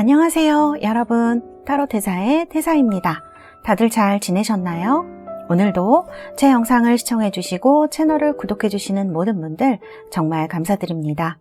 안녕하세요 여러분, 타로테사의 테사입니다. 다들 잘 지내셨나요? 오늘도 제 영상을 시청해주시고 채널을 구독해주시는 모든 분들 정말 감사드립니다.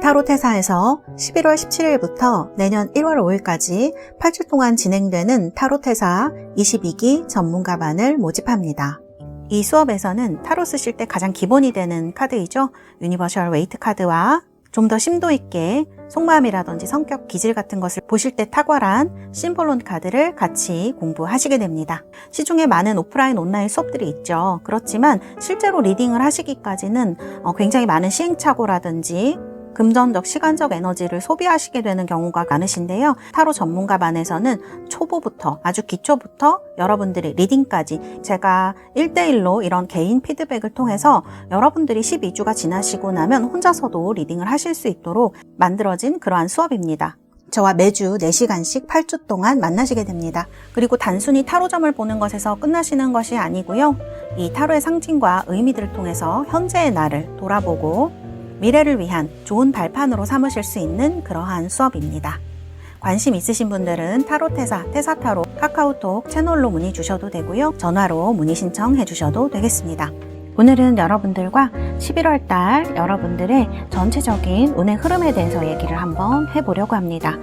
타로테사에서 11월 17일부터 내년 1월 5일까지 8주 동안 진행되는 타로테사 22기 전문가반을 모집합니다. 이 수업에서는 타로 쓰실 때 가장 기본이 되는 카드이죠. 유니버셜 웨이트 카드와 좀 더 심도 있게 속마음이라든지 성격 기질 같은 것을 보실 때 탁월한 심볼론 카드를 같이 공부하시게 됩니다. 시중에 많은 오프라인 온라인 수업들이 있죠. 그렇지만 실제로 리딩을 하시기까지는 굉장히 많은 시행착오라든지 금전적, 시간적 에너지를 소비하시게 되는 경우가 많으신데요. 타로 전문가반에서는 초보부터 아주 기초부터 여러분들의 리딩까지 제가 1대1로 이런 개인 피드백을 통해서 여러분들이 12주가 지나시고 나면 혼자서도 리딩을 하실 수 있도록 만들어진 그러한 수업입니다. 저와 매주 4시간씩 8주 동안 만나시게 됩니다. 그리고 단순히 타로점을 보는 것에서 끝나시는 것이 아니고요. 이 타로의 상징과 의미들을 통해서 현재의 나를 돌아보고 미래를 위한 좋은 발판으로 삼으실 수 있는 그러한 수업입니다. 관심 있으신 분들은 타로테사, 테사타로 카카오톡 채널로 문의 주셔도 되고요. 전화로 문의 신청해 주셔도 되겠습니다. 오늘은 여러분들과 11월 달 여러분들의 전체적인 운의 흐름에 대해서 얘기를 한번 해보려고 합니다.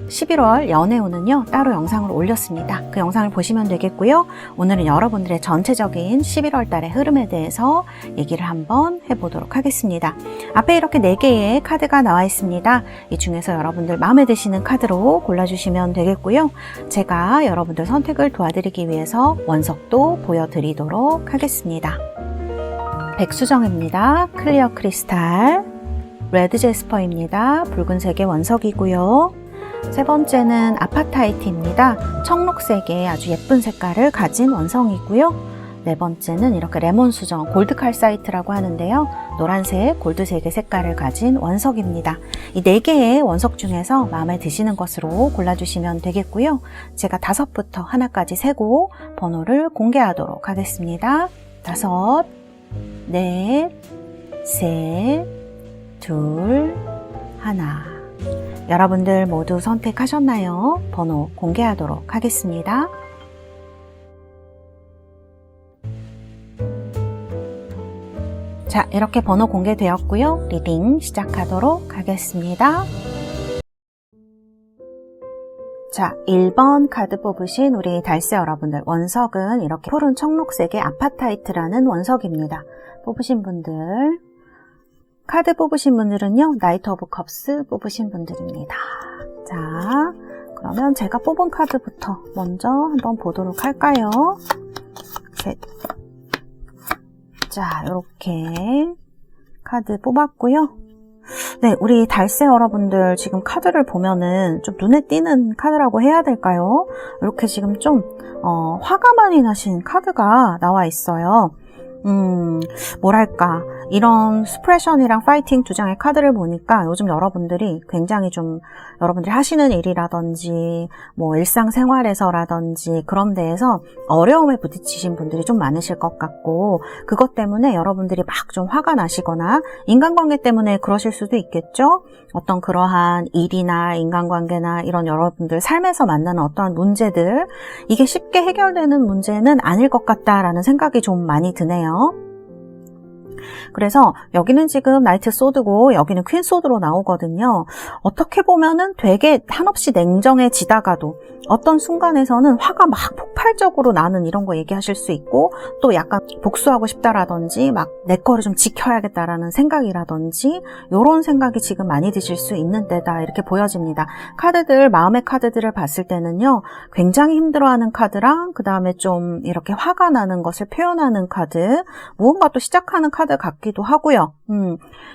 11월 연애운은요 따로 영상을 올렸습니다. 그 영상을 보시면 되겠고요. 오늘은 여러분들의 전체적인 11월 달의 흐름에 대해서 얘기를 한번 해보도록 하겠습니다. 앞에 이렇게 4개의 카드가 나와 있습니다. 이 중에서 여러분들 마음에 드시는 카드로 골라주시면 되겠고요. 제가 여러분들 선택을 도와드리기 위해서 원석도 보여드리도록 하겠습니다. 백수정입니다. 클리어 크리스탈, 레드 제스퍼입니다. 붉은색의 원석이고요. 세 번째는 아파타이트입니다. 청록색의 아주 예쁜 색깔을 가진 원성이고요. 네 번째는 이렇게 레몬 수정, 골드 칼사이트라고 하는데요. 노란색, 골드색의 색깔을 가진 원석입니다. 이 4개의 원석 중에서 마음에 드시는 것으로 골라주시면 되겠고요. 제가 5부터 하나까지 세고 번호를 공개하도록 하겠습니다. 5, 넷, 셋, 둘, 하나. 여러분들 모두 선택하셨나요? 번호 공개하도록 하겠습니다. 자, 이렇게 번호 공개되었고요. 리딩 시작하도록 하겠습니다. 자, 1번 카드 뽑으신 우리 달새 여러분들, 원석은 이렇게 푸른 청록색의 아파타이트라는 원석입니다. 뽑으신 분들, 카드 뽑으신 분들은요, 나이트 오브 컵스 뽑으신 분들입니다. 자, 그러면 제가 뽑은 카드부터 먼저 한번 보도록 할까요? 셋. 자, 이렇게 카드 뽑았고요. 네, 우리 달새 여러분들 지금 카드를 보면은 좀 눈에 띄는 카드라고 해야 될까요? 이렇게 지금 좀 화가 많이 나신 카드가 나와 있어요. 뭐랄까, 이런 스프레션이랑 파이팅 두 장의 카드를 보니까 요즘 여러분들이 굉장히 좀 여러분들이 하시는 일이라든지 뭐 일상생활에서라든지 그런 데에서 어려움에 부딪히신 분들이 좀 많으실 것 같고, 그것 때문에 여러분들이 막 좀 화가 나시거나 인간관계 때문에 그러실 수도 있겠죠. 어떤 그러한 일이나 인간관계나 이런 여러분들 삶에서 만나는 어떠한 문제들, 이게 쉽게 해결되는 문제는 아닐 것 같다라는 생각이 좀 많이 드네요. 그래서 여기는 지금 나이트 소드고 여기는 퀸 소드로 나오거든요. 어떻게 보면은 되게 한없이 냉정해지다가도 어떤 순간에서는 화가 막 폭발적으로 나는 이런 거 얘기하실 수 있고, 또 약간 복수하고 싶다라든지 막 내 거를 좀 지켜야겠다라는 생각이라든지 이런 생각이 지금 많이 드실 수 있는 때다, 이렇게 보여집니다. 카드들, 마음의 카드들을 봤을 때는요, 굉장히 힘들어하는 카드랑 그 다음에 좀 이렇게 화가 나는 것을 표현하는 카드, 무언가 또 시작하는 카드 같기도 하고요.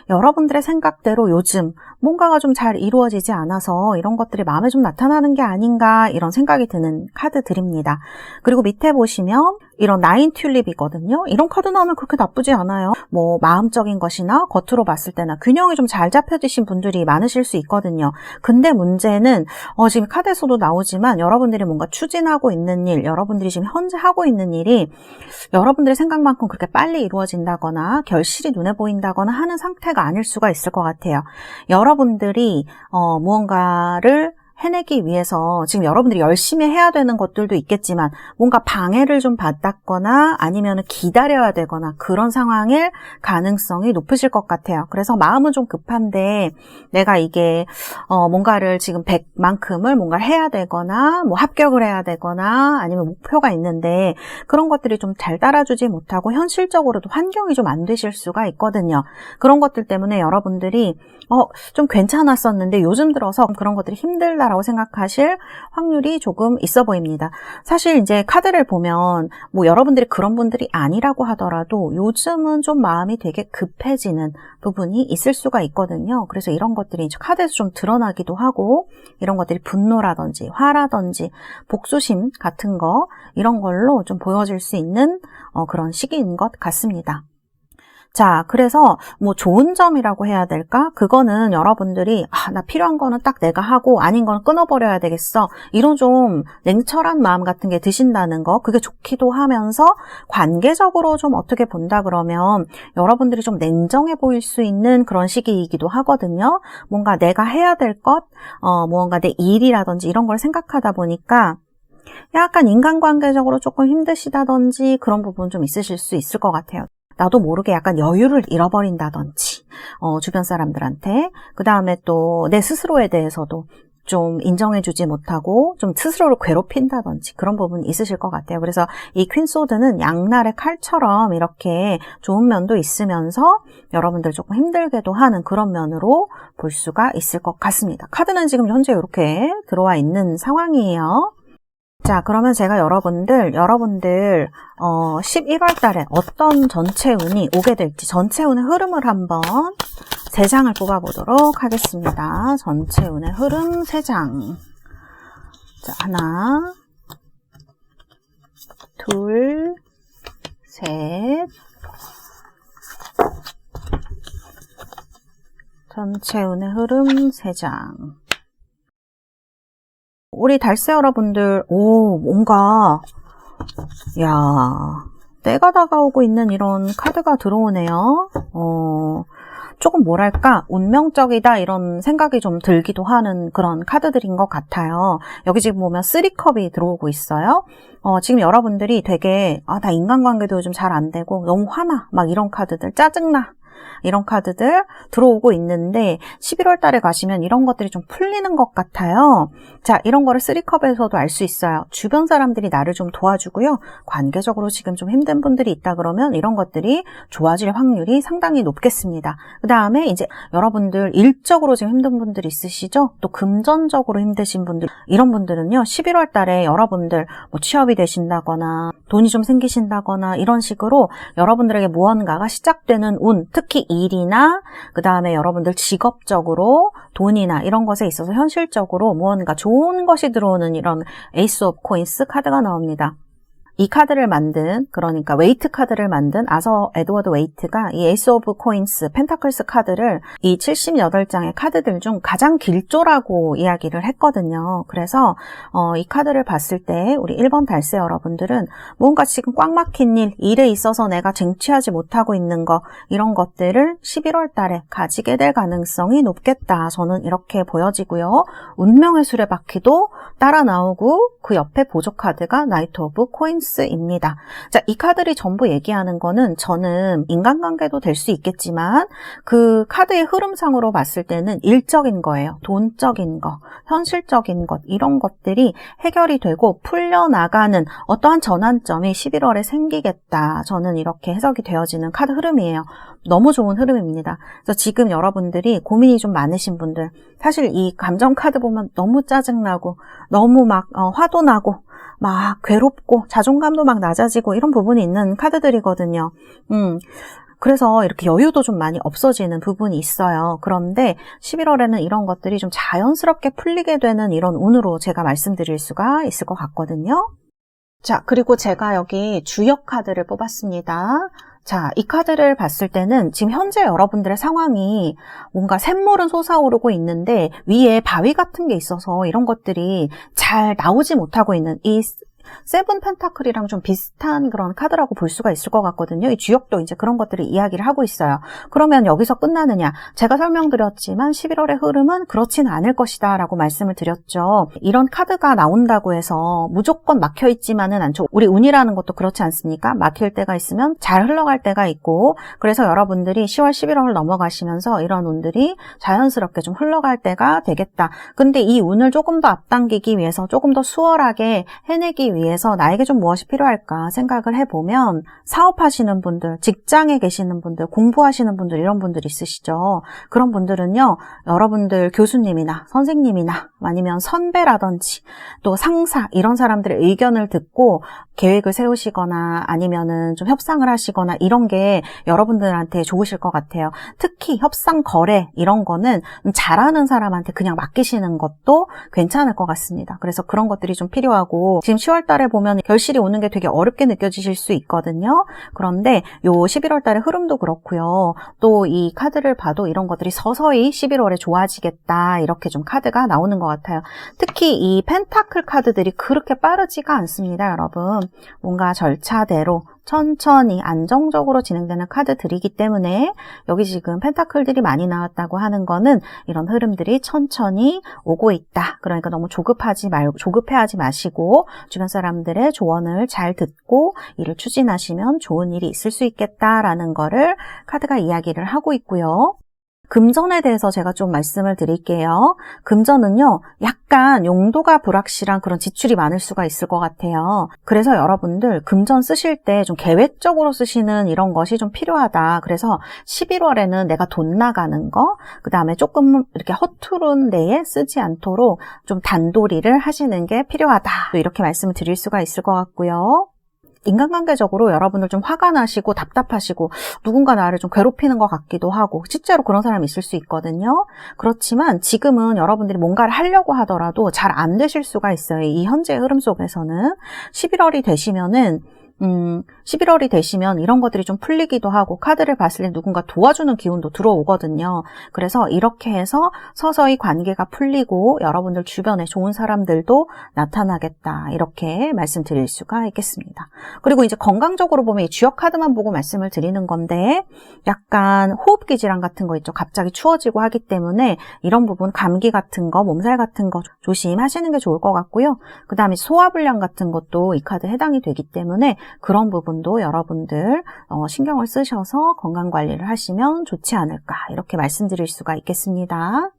여러분들의 생각대로 요즘 뭔가가 좀 잘 이루어지지 않아서 이런 것들이 마음에 좀 나타나는 게 아닌가, 이런 생각이 드는 카드들입니다. 그리고 밑에 보시면 이런 나인 튤립이거든요. 이런 카드 나오면 그렇게 나쁘지 않아요. 뭐 마음적인 것이나 겉으로 봤을 때나 균형이 좀 잘 잡혀지신 분들이 많으실 수 있거든요. 근데 문제는 지금 카드에서도 나오지만 여러분들이 뭔가 추진하고 있는 일, 여러분들이 지금 현재 하고 있는 일이 여러분들의 생각만큼 그렇게 빨리 이루어진다거나 결실이 눈에 보인다거나 하는 상태가 아닐 수가 있을 것 같아요. 여러분들이 무언가를 해내기 위해서 지금 여러분들이 열심히 해야 되는 것들도 있겠지만 뭔가 방해를 좀 받았거나 아니면 기다려야 되거나 그런 상황일 가능성이 높으실 것 같아요. 그래서 마음은 좀 급한데 내가 이게 뭔가를 지금 100만큼을 뭔가를 해야 되거나 뭐 합격을 해야 되거나 아니면 목표가 있는데 그런 것들이 좀 잘 따라주지 못하고 현실적으로도 환경이 좀 안 되실 수가 있거든요. 그런 것들 때문에 여러분들이 좀 괜찮았었는데 요즘 들어서 그런 것들이 힘들다라고 생각하실 확률이 조금 있어 보입니다. 사실 이제 카드를 보면 뭐 여러분들이 그런 분들이 아니라고 하더라도 요즘은 좀 마음이 되게 급해지는 부분이 있을 수가 있거든요. 그래서 이런 것들이 이제 카드에서 좀 드러나기도 하고 이런 것들이 분노라든지 화라든지 복수심 같은 거 이런 걸로 좀 보여질 수 있는 그런 시기인 것 같습니다. 자, 그래서 뭐 좋은 점이라고 해야 될까? 그거는 여러분들이 나 필요한 거는 딱 내가 하고 아닌 거는 끊어버려야 되겠어. 이런 좀 냉철한 마음 같은 게 드신다는 거, 그게 좋기도 하면서 관계적으로 좀 어떻게 본다 그러면 여러분들이 좀 냉정해 보일 수 있는 그런 시기이기도 하거든요. 뭔가 내가 해야 될 것, 무언가 내 일이라든지 이런 걸 생각하다 보니까 약간 인간관계적으로 조금 힘드시다든지 그런 부분 좀 있으실 수 있을 것 같아요. 나도 모르게 약간 여유를 잃어버린다든지 주변 사람들한테 그 다음에 또 내 스스로에 대해서도 좀 인정해주지 못하고 좀 스스로를 괴롭힌다든지 그런 부분이 있으실 것 같아요. 그래서 이 퀸소드는 양날의 칼처럼 이렇게 좋은 면도 있으면서 여러분들 조금 힘들게도 하는 그런 면으로 볼 수가 있을 것 같습니다. 카드는 지금 현재 이렇게 들어와 있는 상황이에요. 자, 그러면 제가 여러분들 11월 달에 어떤 전체 운이 오게 될지 전체 운의 흐름을 한번 3장을 뽑아보도록 하겠습니다. 전체 운의 흐름 3장. 자, 하나, 둘, 셋. 전체 운의 흐름 3장. 우리 달세 여러분들, 뭔가, 때가 다가오고 있는 이런 카드가 들어오네요. 조금 뭐랄까, 운명적이다 이런 생각이 좀 들기도 하는 그런 카드들인 것 같아요. 여기 지금 보면 3컵이 들어오고 있어요. 지금 여러분들이 되게, 나 인간관계도 요즘 잘 안 되고, 너무 화나, 막 이런 카드들, 짜증나. 이런 카드들 들어오고 있는데 11월 달에 가시면 이런 것들이 좀 풀리는 것 같아요. 자, 이런 거를 3컵에서도 알 수 있어요. 주변 사람들이 나를 좀 도와주고요. 관계적으로 지금 좀 힘든 분들이 있다 그러면 이런 것들이 좋아질 확률이 상당히 높겠습니다. 그 다음에 이제 여러분들 일적으로 지금 힘든 분들이 있으시죠? 또 금전적으로 힘드신 분들, 이런 분들은요 11월 달에 여러분들 뭐 취업이 되신다거나 돈이 좀 생기신다거나 이런 식으로 여러분들에게 무언가가 시작되는 운, 특히 일이나 그 다음에 여러분들 직업적으로 돈이나 이런 것에 있어서 현실적으로 무언가 좋은 것이 들어오는 이런 에이스 오브 코인스 카드가 나옵니다. 이 카드를 만든, 그러니까 웨이트 카드를 만든 아서 에드워드 웨이트가 이 에이스 오브 코인스, 펜타클스 카드를 이 78장의 카드들 중 가장 길조라고 이야기를 했거든요. 그래서 이 카드를 봤을 때 우리 1번 달세 여러분들은 뭔가 지금 꽉 막힌 일에 있어서 내가 쟁취하지 못하고 있는 거, 이런 것들을 11월 달에 가지게 될 가능성이 높겠다. 저는 이렇게 보여지고요. 운명의 수레바퀴도 따라 나오고 그 옆에 보조 카드가 나이트 오브 코인스입니다. 자, 이 카드들이 전부 얘기하는 거는 저는 인간관계도 될 수 있겠지만 그 카드의 흐름상으로 봤을 때는 일적인 거예요. 돈적인 거, 현실적인 것, 이런 것들이 해결이 되고 풀려나가는 어떠한 전환점이 11월에 생기겠다. 저는 이렇게 해석이 되어지는 카드 흐름이에요. 너무 좋은 흐름입니다. 그래서 지금 여러분들이 고민이 좀 많으신 분들, 사실 이 감정 카드 보면 너무 짜증나고 너무 막 화도 나고 막 괴롭고 자존감도 막 낮아지고 이런 부분이 있는 카드들이거든요. 그래서 이렇게 여유도 좀 많이 없어지는 부분이 있어요. 그런데 11월에는 이런 것들이 좀 자연스럽게 풀리게 되는 이런 운으로 제가 말씀드릴 수가 있을 것 같거든요. 자, 그리고 제가 여기 주역 카드를 뽑았습니다. 자, 이 카드를 봤을 때는 지금 현재 여러분들의 상황이 뭔가 샘물은 솟아오르고 있는데 위에 바위 같은 게 있어서 이런 것들이 잘 나오지 못하고 있는 이 세븐 펜타클이랑 좀 비슷한 그런 카드라고 볼 수가 있을 것 같거든요. 이 주역도 이제 그런 것들을 이야기를 하고 있어요. 그러면 여기서 끝나느냐? 제가 설명드렸지만 11월의 흐름은 그렇지는 않을 것이다 라고 말씀을 드렸죠. 이런 카드가 나온다고 해서 무조건 막혀있지만은 않죠. 우리 운이라는 것도 그렇지 않습니까? 막힐 때가 있으면 잘 흘러갈 때가 있고, 그래서 여러분들이 10월, 11월을 넘어가시면서 이런 운들이 자연스럽게 좀 흘러갈 때가 되겠다. 근데 이 운을 조금 더 앞당기기 위해서 조금 더 수월하게 해내기 위해서 나에게 좀 무엇이 필요할까 생각을 해보면, 사업하시는 분들, 직장에 계시는 분들, 공부하시는 분들, 이런 분들 있으시죠. 그런 분들은요, 여러분들 교수님이나 선생님이나 아니면 선배라든지 또 상사, 이런 사람들의 의견을 듣고 계획을 세우시거나 아니면은 좀 협상을 하시거나 이런 게 여러분들한테 좋으실 것 같아요. 특히 협상 거래 이런 거는 잘하는 사람한테 그냥 맡기시는 것도 괜찮을 것 같습니다. 그래서 그런 것들이 좀 필요하고, 지금 10월 달에 보면 결실이 오는 게 되게 어렵게 느껴지실 수 있거든요. 그런데 요 11월 달의 흐름도 그렇고요. 또 이 카드를 봐도 이런 것들이 서서히 11월에 좋아지겠다, 이렇게 좀 카드가 나오는 것 같아요. 특히 이 펜타클 카드들이 그렇게 빠르지가 않습니다, 여러분. 뭔가 절차대로 천천히 안정적으로 진행되는 카드들이기 때문에 여기 지금 펜타클들이 많이 나왔다고 하는 거는 이런 흐름들이 천천히 오고 있다. 그러니까 너무 조급해하지 마시고 주변 사람들의 조언을 잘 듣고 일을 추진하시면 좋은 일이 있을 수 있겠다라는 거를 카드가 이야기를 하고 있고요. 금전에 대해서 제가 좀 말씀을 드릴게요. 금전은요, 약간 용도가 불확실한 그런 지출이 많을 수가 있을 것 같아요. 그래서 여러분들 금전 쓰실 때 좀 계획적으로 쓰시는 이런 것이 좀 필요하다. 그래서 11월에는 내가 돈 나가는 거, 그 다음에 조금 이렇게 허투른 데에 쓰지 않도록 좀 단도리를 하시는 게 필요하다. 이렇게 말씀을 드릴 수가 있을 것 같고요. 인간관계적으로 여러분들 좀 화가 나시고 답답하시고 누군가 나를 좀 괴롭히는 것 같기도 하고, 실제로 그런 사람이 있을 수 있거든요. 그렇지만 지금은 여러분들이 뭔가를 하려고 하더라도 잘 안 되실 수가 있어요. 이 현재의 흐름 속에서는 11월이 되시면 이런 것들이 좀 풀리기도 하고, 카드를 봤을 때 누군가 도와주는 기운도 들어오거든요. 그래서 이렇게 해서 서서히 관계가 풀리고 여러분들 주변에 좋은 사람들도 나타나겠다, 이렇게 말씀드릴 수가 있겠습니다. 그리고 이제 건강적으로 보면 이 주역 카드만 보고 말씀을 드리는 건데, 약간 호흡기 질환 같은 거 있죠. 갑자기 추워지고 하기 때문에 이런 부분, 감기 같은 거, 몸살 같은 거 조심하시는 게 좋을 것 같고요. 그 다음에 소화불량 같은 것도 이 카드에 해당이 되기 때문에 그런 부분도 여러분들 신경을 쓰셔서 건강관리를 하시면 좋지 않을까, 이렇게 말씀드릴 수가 있겠습니다.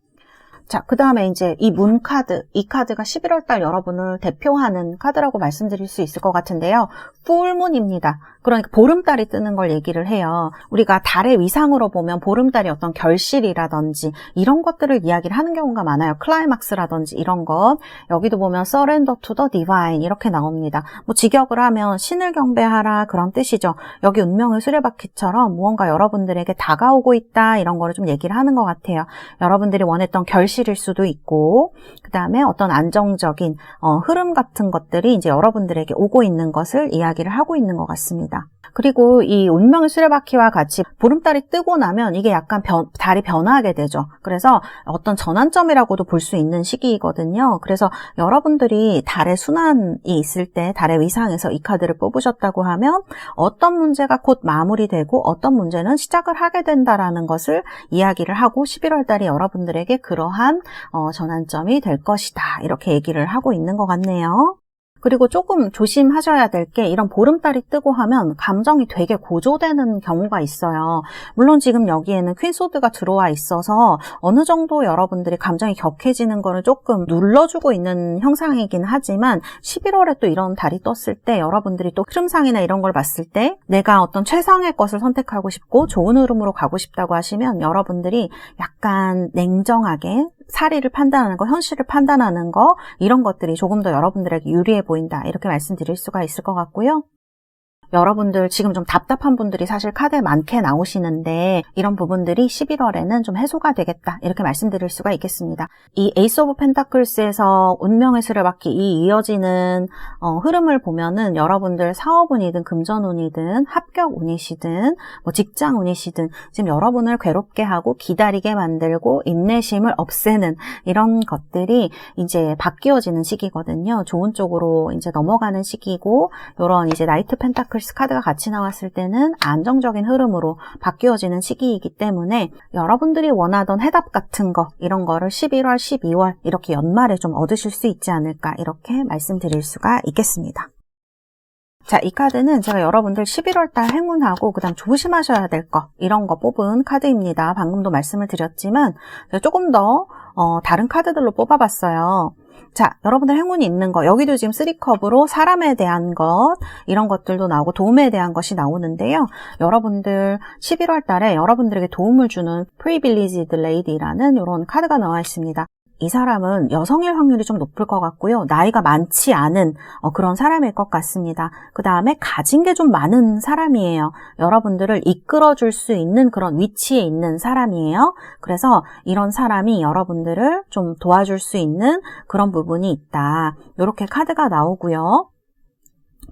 자, 그 다음에 이제 이 문 카드, 이 카드가 11월 달 여러분을 대표하는 카드라고 말씀드릴 수 있을 것 같은데요. 풀문입니다. 그러니까 보름달이 뜨는 걸 얘기를 해요. 우리가 달의 위상으로 보면 보름달이 어떤 결실이라든지 이런 것들을 이야기를 하는 경우가 많아요. 클라이막스라든지 이런 것. 여기도 보면 surrender to the divine 이렇게 나옵니다. 뭐 직역을 하면 신을 경배하라, 그런 뜻이죠. 여기 운명의 수레바퀴처럼 무언가 여러분들에게 다가오고 있다, 이런 거를 좀 얘기를 하는 것 같아요. 여러분들이 원했던 결실일 수도 있고, 그 다음에 어떤 안정적인 흐름 같은 것들이 이제 여러분들에게 오고 있는 것을 이야기를 하고 있는 것 같습니다. 그리고 이 운명의 수레바퀴와 같이 보름달이 뜨고 나면 이게 약간 달이 변하게 되죠. 그래서 어떤 전환점이라고도 볼 수 있는 시기이거든요. 그래서 여러분들이 달의 순환이 있을 때 달의 위상에서 이 카드를 뽑으셨다고 하면 어떤 문제가 곧 마무리되고 어떤 문제는 시작을 하게 된다라는 것을 이야기를 하고, 11월 달이 여러분들에게 그러한 전환점이 될 것이다, 이렇게 얘기를 하고 있는 것 같네요. 그리고 조금 조심하셔야 될 게, 이런 보름달이 뜨고 하면 감정이 되게 고조되는 경우가 있어요. 물론 지금 여기에는 퀸소드가 들어와 있어서 어느 정도 여러분들이 감정이 격해지는 거를 조금 눌러주고 있는 형상이긴 하지만, 11월에 또 이런 달이 떴을 때 여러분들이 또 흐름상이나 이런 걸 봤을 때 내가 어떤 최상의 것을 선택하고 싶고 좋은 흐름으로 가고 싶다고 하시면 여러분들이 약간 냉정하게 사리를 판단하는 거, 현실을 판단하는 거, 이런 것들이 조금 더 여러분들에게 유리해 보인다, 이렇게 말씀드릴 수가 있을 것 같고요. 여러분들 지금 좀 답답한 분들이 사실 카드에 많게 나오시는데 이런 부분들이 11월에는 좀 해소가 되겠다 이렇게 말씀드릴 수가 있겠습니다. 이 에이스 오브 펜타클스에서 운명의 수레바퀴 이 이어지는 흐름을 보면은 여러분들 사업운이든 금전운이든 합격운이시든 뭐 직장운이시든 지금 여러분을 괴롭게 하고 기다리게 만들고 인내심을 없애는 이런 것들이 이제 바뀌어지는 시기거든요. 좋은 쪽으로 이제 넘어가는 시기고 이런 이제 나이트 펜타클스 카드가 같이 나왔을 때는 안정적인 흐름으로 바뀌어지는 시기이기 때문에 여러분들이 원하던 해답 같은 거 이런 거를 11월, 12월 이렇게 연말에 좀 얻으실 수 있지 않을까 이렇게 말씀드릴 수가 있겠습니다. 자, 이 카드는 제가 여러분들 11월달 행운하고 그 다음 조심하셔야 될 거 이런 거 뽑은 카드입니다. 방금도 말씀을 드렸지만 조금 더 다른 카드들로 뽑아봤어요. 자, 여러분들 행운이 있는 거 여기도 지금 3컵으로 사람에 대한 것 이런 것들도 나오고 도움에 대한 것이 나오는데요. 여러분들 11월 달에 여러분들에게 도움을 주는 Privileged Lady라는 이런 카드가 나와 있습니다. 이 사람은 여성일 확률이 좀 높을 것 같고요. 나이가 많지 않은 그런 사람일 것 같습니다. 그 다음에 가진 게 좀 많은 사람이에요. 여러분들을 이끌어줄 수 있는 그런 위치에 있는 사람이에요. 그래서 이런 사람이 여러분들을 좀 도와줄 수 있는 그런 부분이 있다. 이렇게 카드가 나오고요.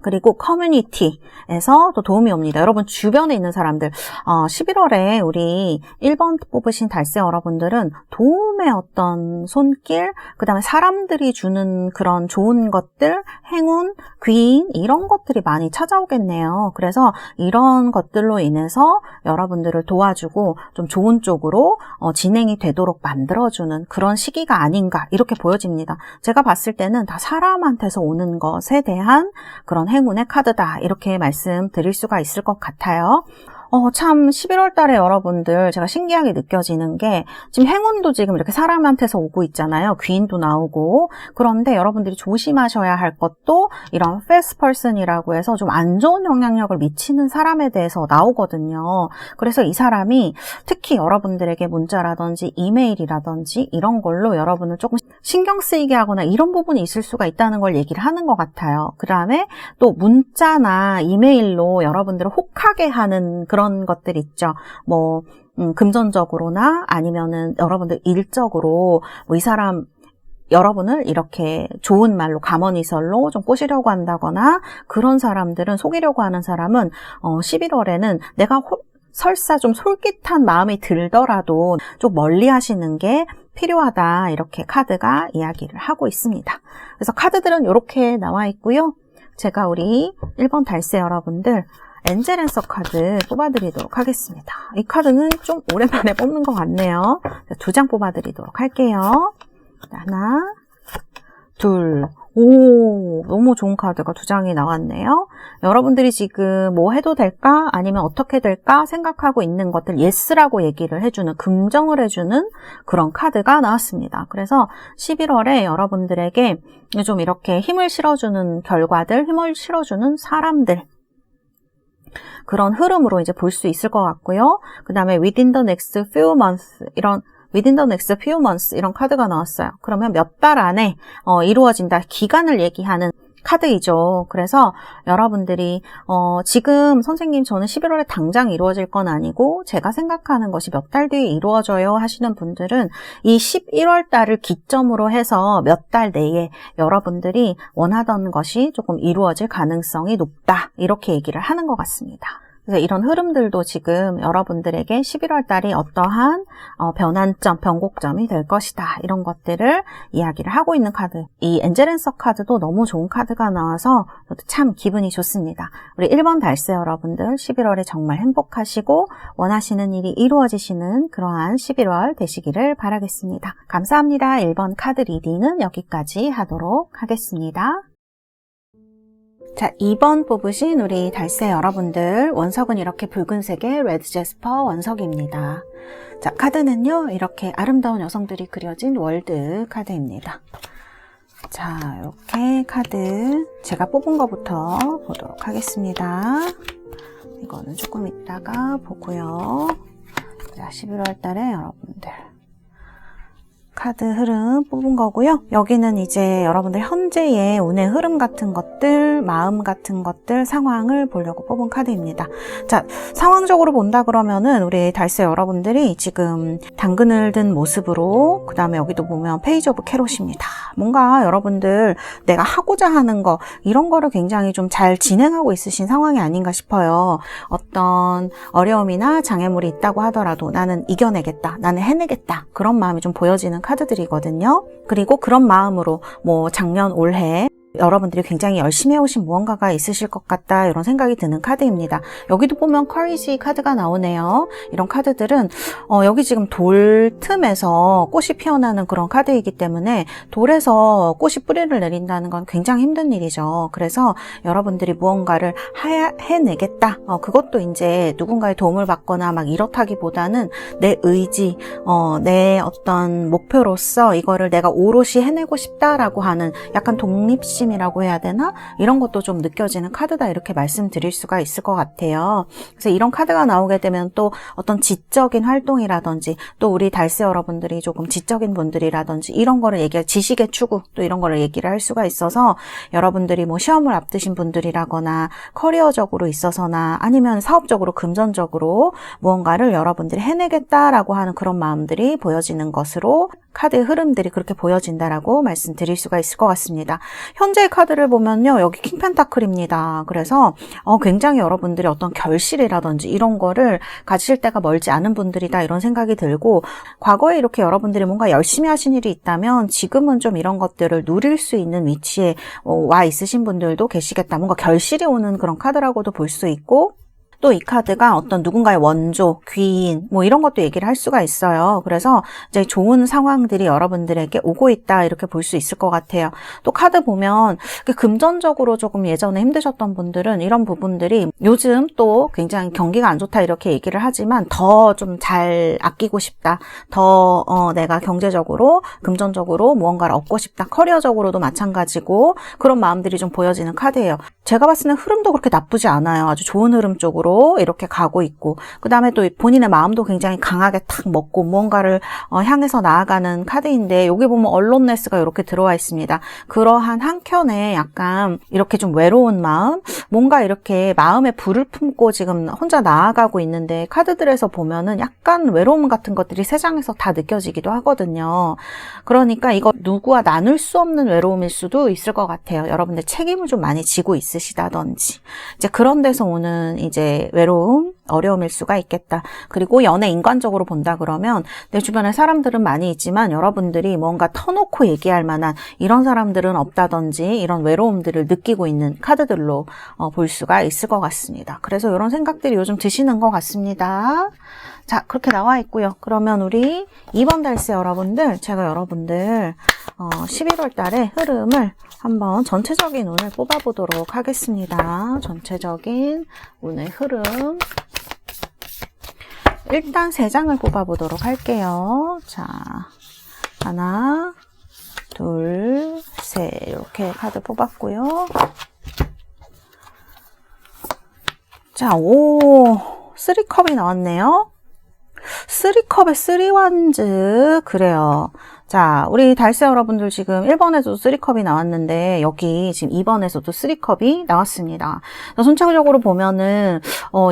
그리고 커뮤니티에서 또 도움이 옵니다. 여러분 주변에 있는 사람들 11월에 우리 1번 뽑으신 달새 여러분들은 도움의 어떤 손길 그 다음에 사람들이 주는 그런 좋은 것들 행운, 귀인 이런 것들이 많이 찾아오겠네요. 그래서 이런 것들로 인해서 여러분들을 도와주고 좀 좋은 쪽으로 진행이 되도록 만들어주는 그런 시기가 아닌가 이렇게 보여집니다. 제가 봤을 때는 다 사람한테서 오는 것에 대한 그런 행운의 카드다 이렇게 말씀드릴 수가 있을 것 같아요. 참 11월 달에 여러분들 제가 신기하게 느껴지는 게 지금 행운도 지금 이렇게 사람한테서 오고 있잖아요. 귀인도 나오고 그런데 여러분들이 조심하셔야 할 것도 이런 fast person이라고 해서 좀 안 좋은 영향력을 미치는 사람에 대해서 나오거든요. 그래서 이 사람이 특히 여러분들에게 문자라든지 이메일이라든지 이런 걸로 여러분을 조금 신경 쓰이게 하거나 이런 부분이 있을 수가 있다는 걸 얘기를 하는 것 같아요. 그 다음에 또 문자나 이메일로 여러분들을 혹하게 하는 그런 것들 있죠. 뭐 금전적으로나 아니면은 여러분들 일적으로 뭐 이 사람 여러분을 이렇게 좋은 말로 감언이설로 좀 꼬시려고 한다거나 그런 사람들은 속이려고 하는 사람은 11월에는 내가 설사 좀 솔깃한 마음이 들더라도 좀 멀리 하시는 게 필요하다 이렇게 카드가 이야기를 하고 있습니다. 그래서 카드들은 이렇게 나와 있고요. 제가 우리 1번 달새 여러분들 엔젤 앤서 카드 뽑아드리도록 하겠습니다. 이 카드는 좀 오랜만에 뽑는 것 같네요. 2장 뽑아드리도록 할게요. 하나, 둘, 오, 너무 좋은 카드가 2장이 나왔네요. 여러분들이 지금 뭐 해도 될까? 아니면 어떻게 될까? 생각하고 있는 것들 예스라고 얘기를 해주는, 긍정을 해주는 그런 카드가 나왔습니다. 그래서 11월에 여러분들에게 좀 이렇게 힘을 실어주는 결과들, 힘을 실어주는 사람들, 그런 흐름으로 이제 볼 수 있을 것 같고요. 그 다음에 within the next few months 이런 카드가 나왔어요. 그러면 몇 달 안에 이루어진다. 기간을 얘기하는 카드이죠. 그래서 여러분들이 지금 선생님 저는 11월에 당장 이루어질 건 아니고 제가 생각하는 것이 몇 달 뒤에 이루어져요 하시는 분들은 이 11월 달을 기점으로 해서 몇 달 내에 여러분들이 원하던 것이 조금 이루어질 가능성이 높다. 이렇게 얘기를 하는 것 같습니다. 그래서 이런 흐름들도 지금 여러분들에게 11월 달이 어떠한 변환점, 변곡점이 될 것이다. 이런 것들을 이야기를 하고 있는 카드. 이 엔젤 앤서 카드도 너무 좋은 카드가 나와서 저도 참 기분이 좋습니다. 우리 1번 달새 여러분들 11월에 정말 행복하시고 원하시는 일이 이루어지시는 그러한 11월 되시기를 바라겠습니다. 감사합니다. 1번 카드 리딩은 여기까지 하도록 하겠습니다. 자, 2번 뽑으신 우리 달새 여러분들 원석은 이렇게 붉은색의 레드 제스퍼 원석입니다. 자, 카드는요 이렇게 아름다운 여성들이 그려진 월드 카드입니다. 자, 이렇게 카드 제가 뽑은 것부터 보도록 하겠습니다. 이거는 조금 이따가 보고요. 자, 11월 달에 여러분들 카드 흐름 뽑은 거고요. 여기는 이제 여러분들 현재의 운의 흐름 같은 것들, 마음 같은 것들, 상황을 보려고 뽑은 카드입니다. 자, 상황적으로 본다 그러면은 우리 달세 여러분들이 지금 당근을 든 모습으로, 그 다음에 여기도 보면 페이지 오브 캐롯입니다. 뭔가 여러분들 내가 하고자 하는 거, 이런 거를 굉장히 좀 잘 진행하고 있으신 상황이 아닌가 싶어요. 어떤 어려움이나 장애물이 있다고 하더라도 나는 이겨내겠다, 나는 해내겠다, 그런 마음이 좀 보여지는 카드들이거든요. 그리고 그런 마음으로 뭐 작년, 올해 여러분들이 굉장히 열심히 해오신 무언가가 있으실 것 같다, 이런 생각이 드는 카드입니다. 여기도 보면 커리지 카드가 나오네요. 이런 카드들은 여기 지금 돌 틈에서 꽃이 피어나는 그런 카드이기 때문에 돌에서 꽃이 뿌리를 내린다는 건 굉장히 힘든 일이죠. 그래서 여러분들이 무언가를 해내겠다, 그것도 이제 누군가의 도움을 받거나 막 이렇다기보다는 내 의지, 내 어떤 목표로서 이거를 내가 오롯이 해내고 싶다라고 하는 약간 독립심 이라고 해야 되나? 이런 것도 좀 느껴지는 카드다, 이렇게 말씀드릴 수가 있을 것 같아요. 그래서 이런 카드가 나오게 되면 또 어떤 지적인 활동이라든지, 또 우리 달세 여러분들이 조금 지적인 분들이라든지 이런 거를 지식의 추구, 또 이런 거를 얘기를 할 수가 있어서 여러분들이 뭐 시험을 앞두신 분들이라거나 커리어적으로 있어서나 아니면 사업적으로, 금전적으로 무언가를 여러분들이 해내겠다라고 하는 그런 마음들이 보여지는 것으로 카드의 흐름들이 그렇게 보여진다라고 말씀드릴 수가 있을 것 같습니다. 현재의 카드를 보면요, 여기 킹 펜타클입니다. 그래서 굉장히 여러분들이 어떤 결실이라든지 이런 거를 가지실 때가 멀지 않은 분들이다, 이런 생각이 들고, 과거에 이렇게 여러분들이 뭔가 열심히 하신 일이 있다면 지금은 좀 이런 것들을 누릴 수 있는 위치에 와 있으신 분들도 계시겠다. 뭔가 결실이 오는 그런 카드라고도 볼 수 있고, 또 이 카드가 어떤 누군가의 원조, 귀인, 뭐 이런 것도 얘기를 할 수가 있어요. 그래서 이제 좋은 상황들이 여러분들에게 오고 있다, 이렇게 볼 수 있을 것 같아요. 또 카드 보면 금전적으로 조금 예전에 힘드셨던 분들은 이런 부분들이 요즘 또 굉장히 경기가 안 좋다, 이렇게 얘기를 하지만 더 좀 잘 아끼고 싶다, 더 내가 경제적으로, 금전적으로 무언가를 얻고 싶다, 커리어적으로도 마찬가지고, 그런 마음들이 좀 보여지는 카드예요. 제가 봤을 때는 흐름도 그렇게 나쁘지 않아요. 아주 좋은 흐름 쪽으로 이렇게 가고 있고, 그 다음에 또 본인의 마음도 굉장히 강하게 탁 먹고 무언가를 향해서 나아가는 카드인데, 여기 보면 얼론네스가 이렇게 들어와 있습니다. 그러한 한켠에 약간 이렇게 좀 외로운 마음, 뭔가 이렇게 마음에 불을 품고 지금 혼자 나아가고 있는데, 카드들에서 보면은 약간 외로움 같은 것들이 세 장에서 다 느껴지기도 하거든요. 그러니까 이거 누구와 나눌 수 없는 외로움일 수도 있을 것 같아요. 여러분들 책임을 좀 많이 지고 있으시다든지, 이제 그런 데서 오는 이제 외로움, 어려움일 수가 있겠다. 그리고 연애 인간적으로 본다 그러면 내 주변에 사람들은 많이 있지만 여러분들이 뭔가 터놓고 얘기할 만한 이런 사람들은 없다든지, 이런 외로움들을 느끼고 있는 카드들로 볼 수가 있을 것 같습니다. 그래서 이런 생각들이 요즘 드시는 것 같습니다. 자, 그렇게 나와 있고요. 그러면 우리 2번 달세 여러분들, 제가 여러분들 11월 달에 흐름을 한번 전체적인 운을 뽑아보도록 하겠습니다. 전체적인 운의 흐름. 일단 3장을 뽑아보도록 할게요. 자, 하나, 둘, 셋, 이렇게 카드 뽑았고요. 자, 3컵이 나왔네요. 3컵에 3완즈, 그래요. 자, 우리 달세 여러분들 지금 1번에서도 3컵이 나왔는데 여기 지금 2번에서도 3컵이 나왔습니다. 전체적으로 보면은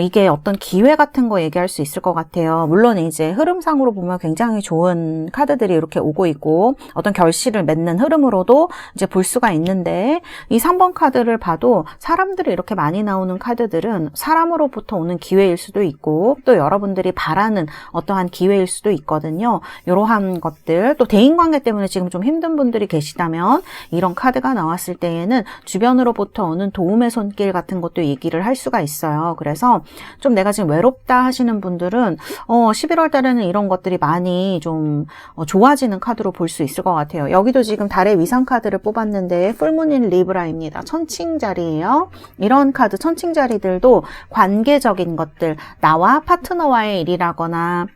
이게 어떤 기회 같은 거 얘기할 수 있을 것 같아요. 물론 이제 흐름상으로 보면 굉장히 좋은 카드들이 이렇게 오고 있고 어떤 결실을 맺는 흐름으로도 이제 볼 수가 있는데, 이 3번 카드를 봐도 사람들이 이렇게 많이 나오는 카드들은 사람으로부터 오는 기회일 수도 있고, 또 여러분들이 바라는 어떠한 기회일 수도 있거든요. 이러한 것들, 또 대인관계 때문에 지금 좀 힘든 분들이 계시다면 이런 카드가 나왔을 때에는 주변으로부터 오는 도움의 손길 같은 것도 얘기를 할 수가 있어요. 그래서 좀 내가 지금 외롭다 하시는 분들은 11월 달에는 이런 것들이 많이 좀 좋아지는 카드로 볼 수 있을 것 같아요. 여기도 지금 달의 위상 카드를 뽑았는데 풀문인 리브라입니다. 천칭자리예요. 이런 카드, 천칭자리들도 관계적인 것들, 나와 파트너와의 일이라거나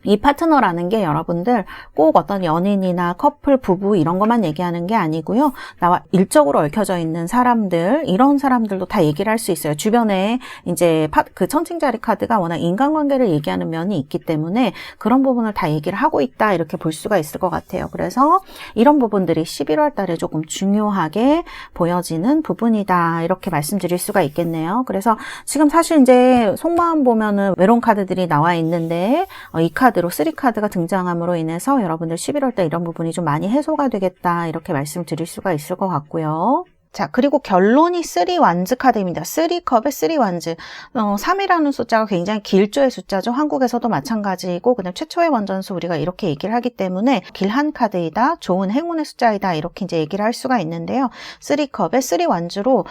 이 파트너라는 게 여러분들 꼭 어떤 연인이나 커플, 부부 이런 것만 얘기하는 게 아니고요. 나와 일적으로 얽혀져 있는 사람들, 이런 사람들도 다 얘기를 할 수 있어요. 주변에 이제 그 천칭자리 카드가 워낙 인간관계를 얘기하는 면이 있기 때문에 그런 부분을 다 얘기를 하고 있다 이렇게 볼 수가 있을 것 같아요. 그래서 이런 부분들이 11월 달에 조금 중요하게 보여지는 부분이다 이렇게 말씀드릴 수가 있겠네요. 그래서 지금 사실 이제 속마음 보면은 외로운 카드들이 나와 있는데 이 카드로 3카드가 등장함으로 인해서 여러분들 11월 달 이런 부분이 좀 많이 해소가 되겠다 이렇게 말씀드릴 수가 있을 것 같고요. 자, 그리고 결론이 3완즈 카드입니다. 3컵의 3완즈. 3이라는 숫자가 굉장히 길조의 숫자죠. 한국에서도 마찬가지고 그다음 최초의 원전수 우리가 이렇게 얘기를 하기 때문에 길한 카드이다, 좋은 행운의 숫자이다 이렇게 이제 얘기를 할 수가 있는데요. 3컵의 3완즈로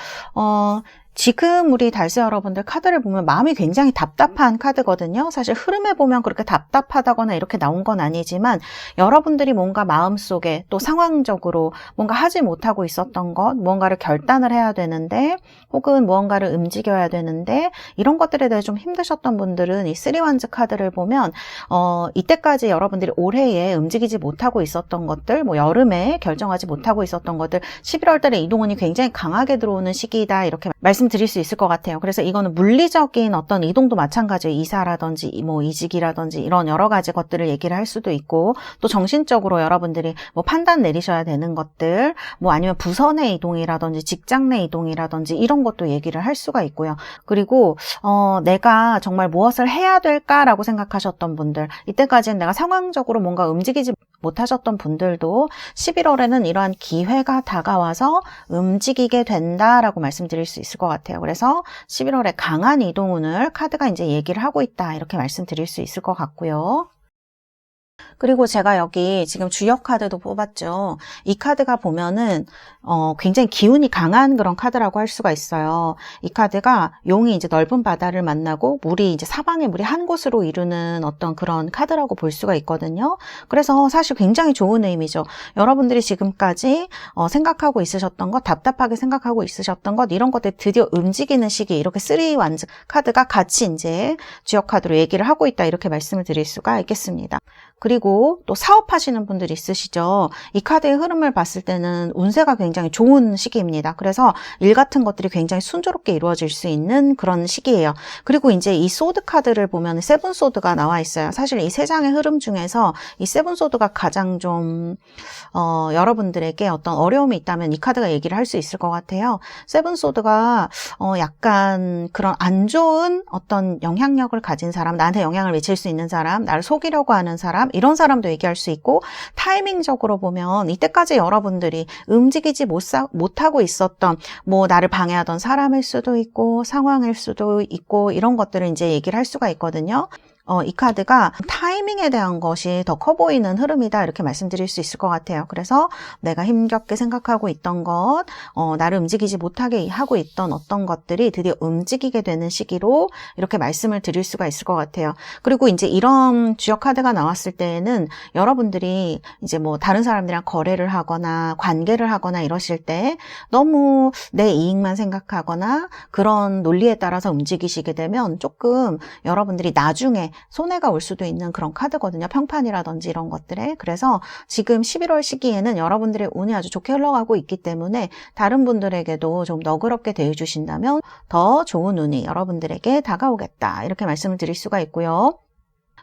지금 우리 달수 여러분들 카드를 보면 마음이 굉장히 답답한 카드거든요. 사실 흐름에 보면 그렇게 답답하다거나 이렇게 나온 건 아니지만 여러분들이 뭔가 마음속에 또 상황적으로 뭔가 하지 못하고 있었던 것, 무언가를 결단을 해야 되는데 혹은 무언가를 움직여야 되는데 이런 것들에 대해 좀 힘드셨던 분들은 이 3완즈 카드를 보면 이때까지 여러분들이 올해에 움직이지 못하고 있었던 것들, 뭐 여름에 결정하지 못하고 있었던 것들 11월 달에 이동운이 굉장히 강하게 들어오는 시기이다 이렇게 말씀드릴 수 있을 것 같아요. 그래서 이거는 물리적인 어떤 이동도 마찬가지예요. 이사라든지 뭐 이직이라든지 이런 여러 가지 것들을 얘기를 할 수도 있고 또 정신적으로 여러분들이 뭐 판단 내리셔야 되는 것들 뭐 아니면 부서 내 이동이라든지 직장 내 이동이라든지 이런 것도 얘기를 할 수가 있고요. 그리고 내가 정말 무엇을 해야 될까라고 생각하셨던 분들 이때까지는 내가 상황적으로 뭔가 움직이지 못하셨던 분들도 11월에는 이러한 기회가 다가와서 움직이게 된다라고 말씀드릴 수 있을 것 같아요. 그래서 11월에 강한 이동운을 카드가 이제 얘기를 하고 있다 이렇게 말씀드릴 수 있을 것 같고요. 그리고 제가 여기 지금 주역 카드도 뽑았죠. 이 카드가 보면은 굉장히 기운이 강한 그런 카드라고 할 수가 있어요. 이 카드가 용이 이제 넓은 바다를 만나고 물이 이제 사방의 물이 한 곳으로 이루는 어떤 그런 카드라고 볼 수가 있거든요. 그래서 사실 굉장히 좋은 의미죠. 여러분들이 지금까지 생각하고 있으셨던 것, 답답하게 생각하고 있으셨던 것 이런 것들 드디어 움직이는 시기 이렇게 3완즈 카드가 같이 이제 주역 카드로 얘기를 하고 있다 이렇게 말씀을 드릴 수가 있겠습니다. 그리고 또 사업하시는 분들이 있으시죠. 이 카드의 흐름을 봤을 때는 운세가 굉장히 좋은 시기입니다. 그래서 일 같은 것들이 굉장히 순조롭게 이루어질 수 있는 그런 시기예요. 그리고 이제 이 소드 카드를 보면 세븐 소드가 나와 있어요. 사실 이 세 장의 흐름 중에서 이 세븐 소드가 가장 좀 여러분들에게 어떤 어려움이 있다면 이 카드가 얘기를 할 수 있을 것 같아요. 세븐 소드가 약간 그런 안 좋은 어떤 영향력을 가진 사람, 나한테 영향을 미칠 수 있는 사람, 나를 속이려고 하는 사람 이런 사람도 얘기할 수 있고 타이밍적으로 보면 이때까지 여러분들이 움직이지 못하고 있었던 뭐 나를 방해하던 사람일 수도 있고 상황일 수도 있고 이런 것들을 이제 얘기를 할 수가 있거든요. 이 카드가 타이밍에 대한 것이 더 커 보이는 흐름이다 이렇게 말씀드릴 수 있을 것 같아요. 그래서 내가 힘겹게 생각하고 있던 것, 나를 움직이지 못하게 하고 있던 어떤 것들이 드디어 움직이게 되는 시기로 이렇게 말씀을 드릴 수가 있을 것 같아요. 그리고 이제 이런 주역 카드가 나왔을 때에는 여러분들이 이제 뭐 다른 사람들이랑 거래를 하거나 관계를 하거나 이러실 때 너무 내 이익만 생각하거나 그런 논리에 따라서 움직이시게 되면 조금 여러분들이 나중에 손해가 올 수도 있는 그런 카드거든요. 평판이라든지 이런 것들에. 그래서 지금 11월 시기에는 여러분들의 운이 아주 좋게 흘러가고 있기 때문에 다른 분들에게도 좀 너그럽게 대해주신다면 더 좋은 운이 여러분들에게 다가오겠다. 이렇게 말씀을 드릴 수가 있고요.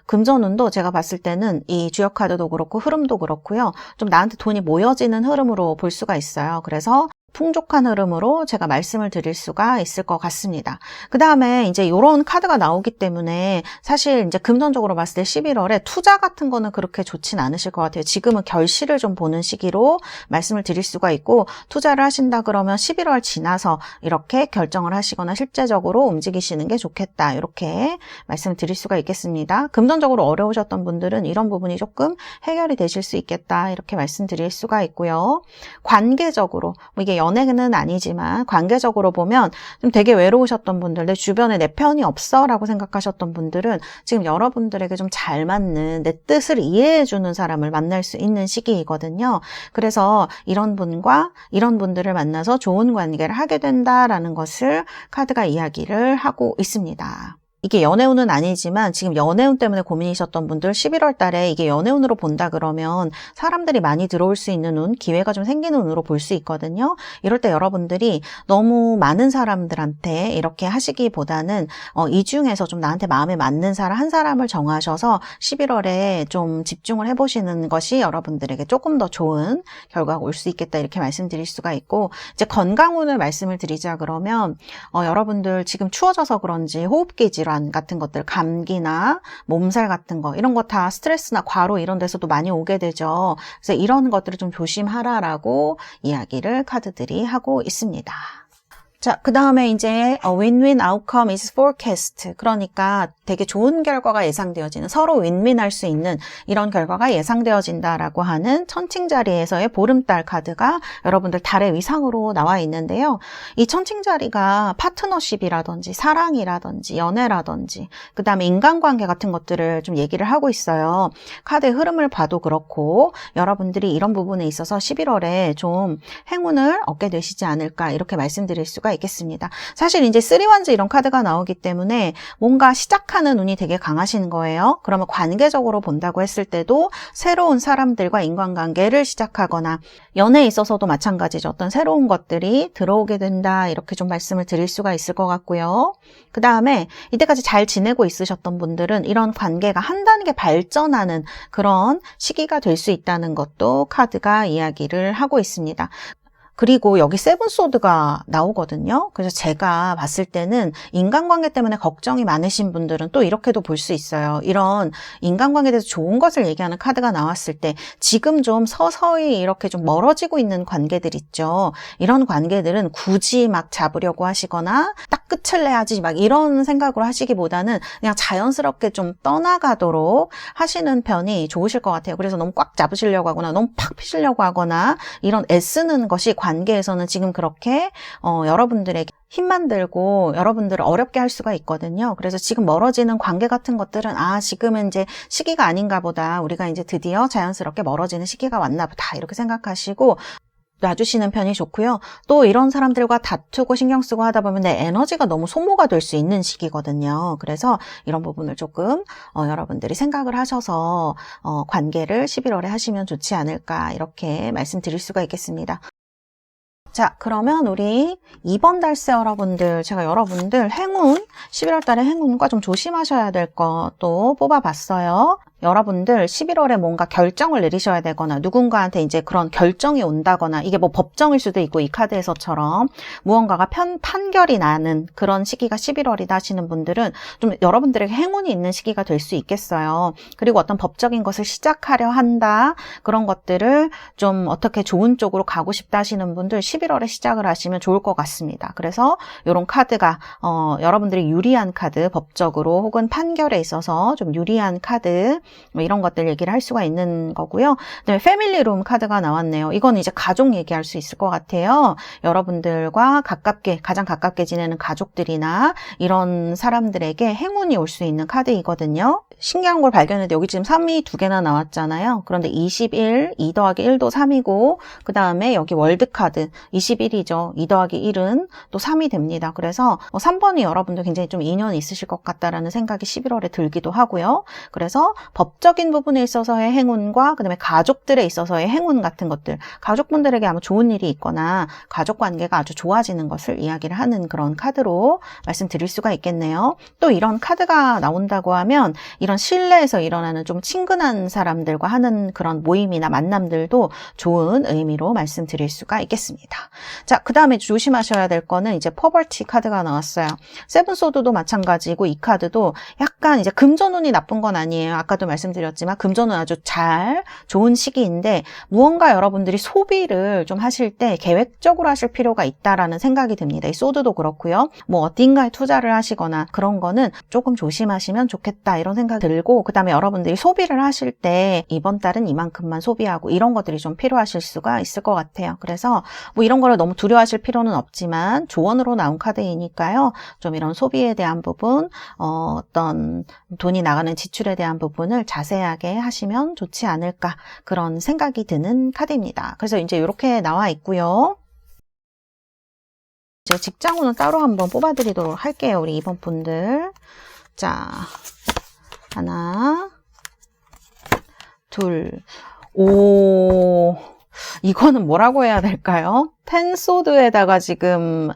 금전운도 제가 봤을 때는 이 주역 카드도 그렇고 흐름도 그렇고요. 좀 나한테 돈이 모여지는 흐름으로 볼 수가 있어요. 그래서 풍족한 흐름으로 제가 말씀을 드릴 수가 있을 것 같습니다. 그 다음에 이제 이런 카드가 나오기 때문에 사실 이제 금전적으로 봤을 때 11월에 투자 같은 거는 그렇게 좋진 않으실 것 같아요. 지금은 결실을 좀 보는 시기로 말씀을 드릴 수가 있고 투자를 하신다 그러면 11월 지나서 이렇게 결정을 하시거나 실제적으로 움직이시는 게 좋겠다. 이렇게 말씀을 드릴 수가 있겠습니다. 금전적으로 어려우셨던 분들은 이런 부분이 조금 해결이 되실 수 있겠다. 이렇게 말씀드릴 수가 있고요. 관계적으로 뭐 이게 연애는 아니지만 관계적으로 보면 좀 되게 외로우셨던 분들, 내 주변에 내 편이 없어 라고 생각하셨던 분들은 지금 여러분들에게 좀 잘 맞는 내 뜻을 이해해주는 사람을 만날 수 있는 시기이거든요. 그래서 이런 분과 이런 분들을 만나서 좋은 관계를 하게 된다라는 것을 카드가 이야기를 하고 있습니다. 이게 연애운은 아니지만 지금 연애운 때문에 고민이셨던 분들 11월 달에 이게 연애운으로 본다 그러면 사람들이 많이 들어올 수 있는 운, 기회가 좀 생기는 운으로 볼 수 있거든요. 이럴 때 여러분들이 너무 많은 사람들한테 이렇게 하시기보다는 이 중에서 좀 나한테 마음에 맞는 사람 한 사람을 정하셔서 11월에 좀 집중을 해보시는 것이 여러분들에게 조금 더 좋은 결과가 올 수 있겠다 이렇게 말씀드릴 수가 있고, 이제 건강운을 말씀을 드리자 그러면 여러분들 지금 추워져서 그런지 호흡기 질환 같은 것들, 감기나 몸살 같은 거 이런 거 다 스트레스나 과로 이런 데서도 많이 오게 되죠. 그래서 이런 것들을 좀 조심하라라고 이야기를 카드들이 하고 있습니다. 자, 그 다음에 이제 win-win outcome is forecast. 그러니까 되게 좋은 결과가 예상되어지는, 서로 윈윈할 수 있는 이런 결과가 예상되어진다라고 하는 천칭자리에서의 보름달 카드가 여러분들 달의 위상으로 나와 있는데요. 이 천칭자리가 파트너십이라든지 사랑이라든지 연애라든지 그 다음에 인간관계 같은 것들을 좀 얘기를 하고 있어요. 카드의 흐름을 봐도 그렇고 여러분들이 이런 부분에 있어서 11월에 좀 행운을 얻게 되시지 않을까 이렇게 말씀드릴 수가 있겠습니다. 사실 이제 3원즈 이런 카드가 나오기 때문에 뭔가 시작하는 운이 되게 강하신 거예요. 그러면 관계적으로 본다고 했을 때도 새로운 사람들과 인간관계를 시작하거나 연애에 있어서도 마찬가지죠. 어떤 새로운 것들이 들어오게 된다 이렇게 좀 말씀을 드릴 수가 있을 것 같고요. 그 다음에 이때까지 잘 지내고 있으셨던 분들은 이런 관계가 한 단계 발전하는 그런 시기가 될 수 있다는 것도 카드가 이야기를 하고 있습니다. 그리고 여기 세븐소드가 나오거든요. 그래서 제가 봤을 때는 인간관계 때문에 걱정이 많으신 분들은 또 이렇게도 볼 수 있어요. 이런 인간관계에 대해서 좋은 것을 얘기하는 카드가 나왔을 때 지금 좀 서서히 이렇게 좀 멀어지고 있는 관계들 있죠. 이런 관계들은 굳이 막 잡으려고 하시거나 딱 끝을 내야지 막 이런 생각으로 하시기보다는 그냥 자연스럽게 좀 떠나가도록 하시는 편이 좋으실 것 같아요. 그래서 너무 꽉 잡으시려고 하거나 너무 팍 피시려고 하거나 이런 애쓰는 것이 관계에서는 지금 그렇게 여러분들에게 힘만 들고 여러분들을 어렵게 할 수가 있거든요. 그래서 지금 멀어지는 관계 같은 것들은 지금은 이제 시기가 아닌가 보다. 우리가 이제 드디어 자연스럽게 멀어지는 시기가 왔나 보다. 이렇게 생각하시고 놔주시는 편이 좋고요. 또 이런 사람들과 다투고 신경 쓰고 하다 보면 내 에너지가 너무 소모가 될 수 있는 시기거든요. 그래서 이런 부분을 조금 여러분들이 생각을 하셔서 관계를 11월에 하시면 좋지 않을까 이렇게 말씀드릴 수가 있겠습니다. 자, 그러면 우리 이번 달새 여러분들, 제가 여러분들 행운, 11월 달에 행운과 좀 조심하셔야 될 것도 뽑아봤어요. 여러분들 11월에 뭔가 결정을 내리셔야 되거나 누군가한테 이제 그런 결정이 온다거나 이게 뭐 법정일 수도 있고 이 카드에서처럼 무언가가 판결이 나는 그런 시기가 11월이다 하시는 분들은 좀 여러분들에게 행운이 있는 시기가 될 수 있겠어요. 그리고 어떤 법적인 것을 시작하려 한다. 그런 것들을 좀 어떻게 좋은 쪽으로 가고 싶다 하시는 분들 11월에 시작을 하시면 좋을 것 같습니다. 그래서 이런 카드가 여러분들이 유리한 카드, 법적으로 혹은 판결에 있어서 좀 유리한 카드 뭐 이런 것들 얘기를 할 수가 있는 거고요. 그다음에 패밀리룸 카드가 나왔네요. 이건 이제 가족 얘기할 수 있을 것 같아요. 여러분들과 가장 가깝게 지내는 가족들이나 이런 사람들에게 행운이 올 수 있는 카드이거든요. 신기한 걸 발견했는데 여기 지금 3이 2개나 나왔잖아요. 그런데 21, 2 더하기 1도 3이고 그 다음에 여기 월드카드 21이죠. 2 더하기 1은 또 3이 됩니다. 그래서 3번이 여러분들 굉장히 좀 인연이 있으실 것 같다라는 생각이 11월에 들기도 하고요. 그래서 법적인 부분에 있어서의 행운과 그 다음에 가족들에 있어서의 행운 같은 것들, 가족분들에게 아마 좋은 일이 있거나 가족관계가 아주 좋아지는 것을 이야기를 하는 그런 카드로 말씀드릴 수가 있겠네요. 또 이런 카드가 나온다고 하면 이런 실내에서 일어나는 좀 친근한 사람들과 하는 그런 모임이나 만남들도 좋은 의미로 말씀드릴 수가 있겠습니다. 자, 그 다음에 조심하셔야 될 거는 이제 퍼버티 카드가 나왔어요. 세븐소드도 마찬가지고 이 카드도 약간 이제 금전운이 나쁜 건 아니에요. 아까도 말씀드렸지만 금전은 아주 좋은 시기인데 무언가 여러분들이 소비를 좀 하실 때 계획적으로 하실 필요가 있다라는 생각이 듭니다. 이 소드도 그렇고요. 뭐 어딘가에 투자를 하시거나 그런 거는 조금 조심하시면 좋겠다 이런 생각이 들고, 그 다음에 여러분들이 소비를 하실 때 이번 달은 이만큼만 소비하고 이런 것들이 좀 필요하실 수가 있을 것 같아요. 그래서 뭐 이런 거를 너무 두려워하실 필요는 없지만 조언으로 나온 카드이니까요. 좀 이런 소비에 대한 부분, 어떤 돈이 나가는 지출에 대한 부분을 자세하게 하시면 좋지 않을까 그런 생각이 드는 카드입니다. 그래서 이제 이렇게 나와 있고요. 제 직장운은 따로 한번 뽑아드리도록 할게요. 우리 이번 분들. 자, 하나, 둘, 오, 이거는 뭐라고 해야 될까요? 텐소드에다가 지금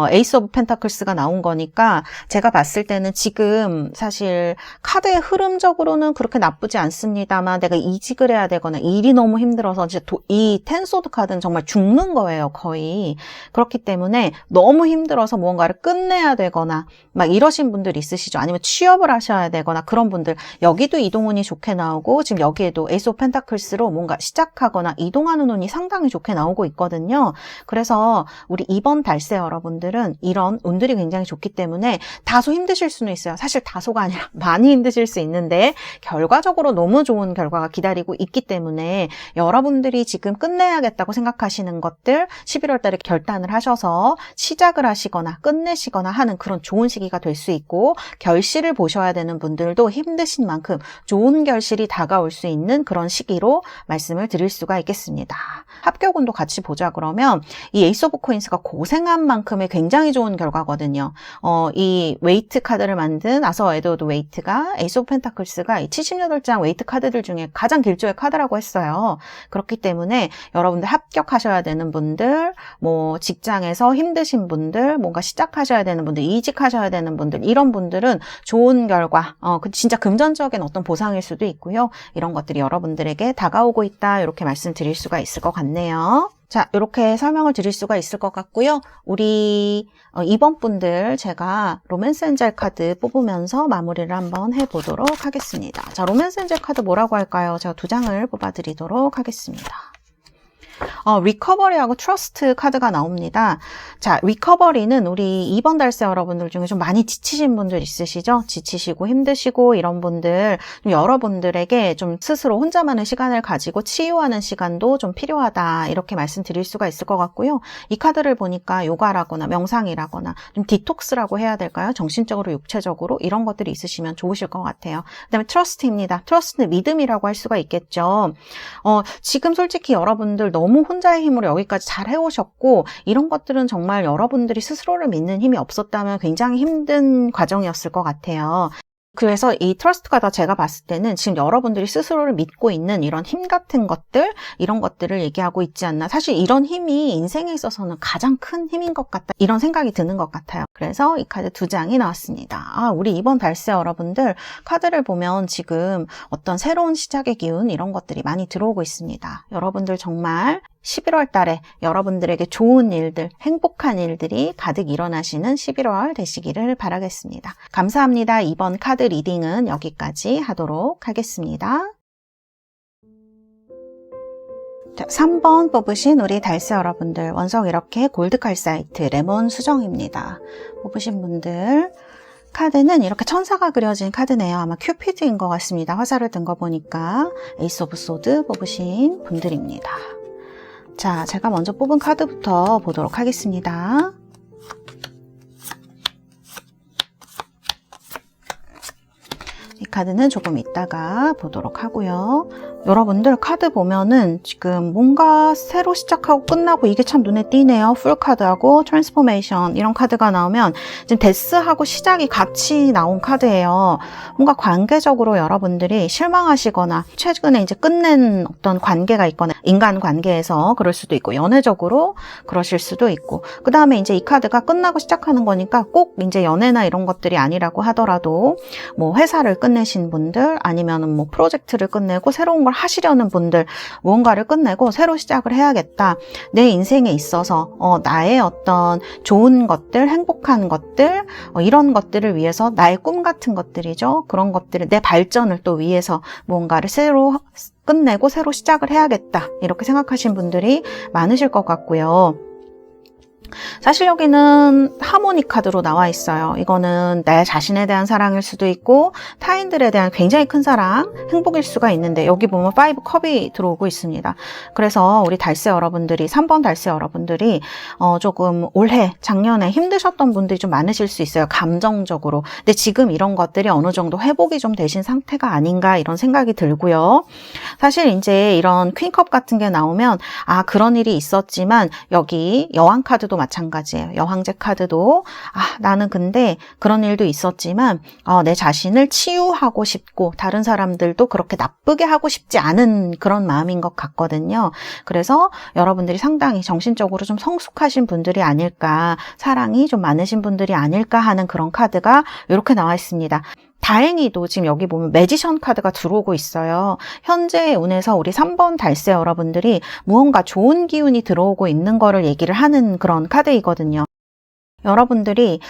에이스 오브 펜타클스가 나온 거니까 제가 봤을 때는 지금 사실 카드의 흐름적으로는 그렇게 나쁘지 않습니다만 내가 이직을 해야 되거나 일이 너무 힘들어서 이제 이 텐소드 카드는 정말 죽는 거예요, 거의. 그렇기 때문에 너무 힘들어서 무언가를 끝내야 되거나 막 이러신 분들 있으시죠. 아니면 취업을 하셔야 되거나 그런 분들, 여기도 이동운이 좋게 나오고 지금 여기에도 에이스 오브 펜타클스로 뭔가 시작하거나 이동하는 운이 상당히 좋게 나오고 있거든요. 그래서 우리 이번 달세 여러분들은 이런 운들이 굉장히 좋기 때문에 다소 힘드실 수는 있어요. 사실 다소가 아니라 많이 힘드실 수 있는데 결과적으로 너무 좋은 결과가 기다리고 있기 때문에 여러분들이 지금 끝내야겠다고 생각하시는 것들 11월 달에 결단을 하셔서 시작을 하시거나 끝내시거나 하는 그런 좋은 시기가 될 수 있고, 결실을 보셔야 되는 분들도 힘드신 만큼 좋은 결실이 다가올 수 있는 그런 시기로 말씀을 드릴 수가 있겠습니다. 합격운도 같이 보자 그러면 이 에이스 오브 코인스가 고생한 만큼의 굉장히 좋은 결과거든요. 이 웨이트 카드를 만든 아서 에드워드 웨이트가 에이스 오브 펜타클스가 이 78장 웨이트 카드들 중에 가장 길조의 카드라고 했어요. 그렇기 때문에 여러분들 합격하셔야 되는 분들, 뭐 직장에서 힘드신 분들, 뭔가 시작하셔야 되는 분들, 이직하셔야 되는 분들, 이런 분들은 좋은 결과, 진짜 금전적인 어떤 보상일 수도 있고요. 이런 것들이 여러분들에게 다가오고 있다, 이렇게 말씀드릴 수가 있을 것 같네요. 자, 이렇게 설명을 드릴 수가 있을 것 같고요. 우리 이번 분들 제가 로맨스 엔젤 카드 뽑으면서 마무리를 한번 해보도록 하겠습니다. 자, 로맨스 엔젤 카드 뭐라고 할까요? 제가 2장을 뽑아드리도록 하겠습니다. 리커버리하고 트러스트 카드가 나옵니다. 자, 리커버리는 우리 이번 달세 여러분들 중에 좀 많이 지치신 분들 있으시죠? 지치시고 힘드시고 이런 분들, 여러분들에게 좀 스스로 혼자만의 시간을 가지고 치유하는 시간도 좀 필요하다, 이렇게 말씀드릴 수가 있을 것 같고요. 이 카드를 보니까 요가라거나 명상이라거나 좀 디톡스라고 해야 될까요? 정신적으로 육체적으로 이런 것들이 있으시면 좋으실 것 같아요. 그 다음에 트러스트입니다. 트러스트는 믿음이라고 할 수가 있겠죠. 지금 솔직히 여러분들 너무 혼자의 힘으로 여기까지 잘 해오셨고, 이런 것들은 정말 여러분들이 스스로를 믿는 힘이 없었다면 굉장히 힘든 과정이었을 것 같아요. 그래서 이 트러스트가 다 제가 봤을 때는 지금 여러분들이 스스로를 믿고 있는 이런 힘 같은 것들, 이런 것들을 얘기하고 있지 않나. 사실 이런 힘이 인생에 있어서는 가장 큰 힘인 것 같다, 이런 생각이 드는 것 같아요. 그래서 이 카드 2장이 나왔습니다. 우리 이번 달세 여러분들 카드를 보면 지금 어떤 새로운 시작의 기운, 이런 것들이 많이 들어오고 있습니다. 여러분들 정말 11월 달에 여러분들에게 좋은 일들, 행복한 일들이 가득 일어나시는 11월 되시기를 바라겠습니다. 감사합니다. 이번 카드 리딩은 여기까지 하도록 하겠습니다. 자, 3번 뽑으신 우리 달세 여러분들, 원석 이렇게 골드 칼사이트 레몬 수정입니다. 뽑으신 분들, 카드는 이렇게 천사가 그려진 카드네요. 아마 큐피드인 것 같습니다. 화살을 든 거 보니까. 에이스 오브 소드 뽑으신 분들입니다. 자, 제가 먼저 뽑은 카드부터 보도록 하겠습니다. 이 카드는 조금 이따가 보도록 하고요. 여러분들 카드 보면은 지금 뭔가 새로 시작하고 끝나고 이게 참 눈에 띄네요. 풀 카드하고 트랜스포메이션 이런 카드가 나오면 지금 데스하고 시작이 같이 나온 카드예요. 뭔가 관계적으로 여러분들이 실망하시거나 최근에 이제 끝낸 어떤 관계가 있거나 인간 관계에서 그럴 수도 있고 연애적으로 그러실 수도 있고, 그 다음에 이제 이 카드가 끝나고 시작하는 거니까 꼭 이제 연애나 이런 것들이 아니라고 하더라도 뭐 회사를 끝내신 분들, 아니면은 뭐 프로젝트를 끝내고 새로운 걸 하시려는 분들, 무언가를 끝내고 새로 시작을 해야겠다. 내 인생에 있어서 나의 어떤 좋은 것들, 행복한 것들, 이런 것들을 위해서 나의 꿈 같은 것들이죠. 그런 것들을 내 발전을 또 위해서 무언가를 새로 끝내고 새로 시작을 해야겠다, 이렇게 생각하신 분들이 많으실 것 같고요. 사실 여기는 하모니 카드로 나와 있어요. 이거는 내 자신에 대한 사랑일 수도 있고 타인들에 대한 굉장히 큰 사랑, 행복일 수가 있는데, 여기 보면 5 컵이 들어오고 있습니다. 그래서 우리 달세 여러분들이, 3번 달세 여러분들이 조금 올해, 작년에 힘드셨던 분들이 좀 많으실 수 있어요. 감정적으로. 근데 지금 이런 것들이 어느 정도 회복이 좀 되신 상태가 아닌가, 이런 생각이 들고요. 사실 이제 이런 퀸컵 같은 게 나오면 그런 일이 있었지만, 여기 여왕 카드도 마찬가지예요. 여황제 카드도 나는 근데 그런 일도 있었지만 내 자신을 치유하고 싶고 다른 사람들도 그렇게 나쁘게 하고 싶지 않은 그런 마음인 것 같거든요. 그래서 여러분들이 상당히 정신적으로 좀 성숙하신 분들이 아닐까, 사랑이 좀 많으신 분들이 아닐까 하는 그런 카드가 이렇게 나와 있습니다. 다행히도 지금 여기 보면 매지션 카드가 들어오고 있어요. 현재의 운에서 우리 3번 달새 여러분들이 무언가 좋은 기운이 들어오고 있는 거를 얘기를 하는 그런 카드이거든요. 여러분들이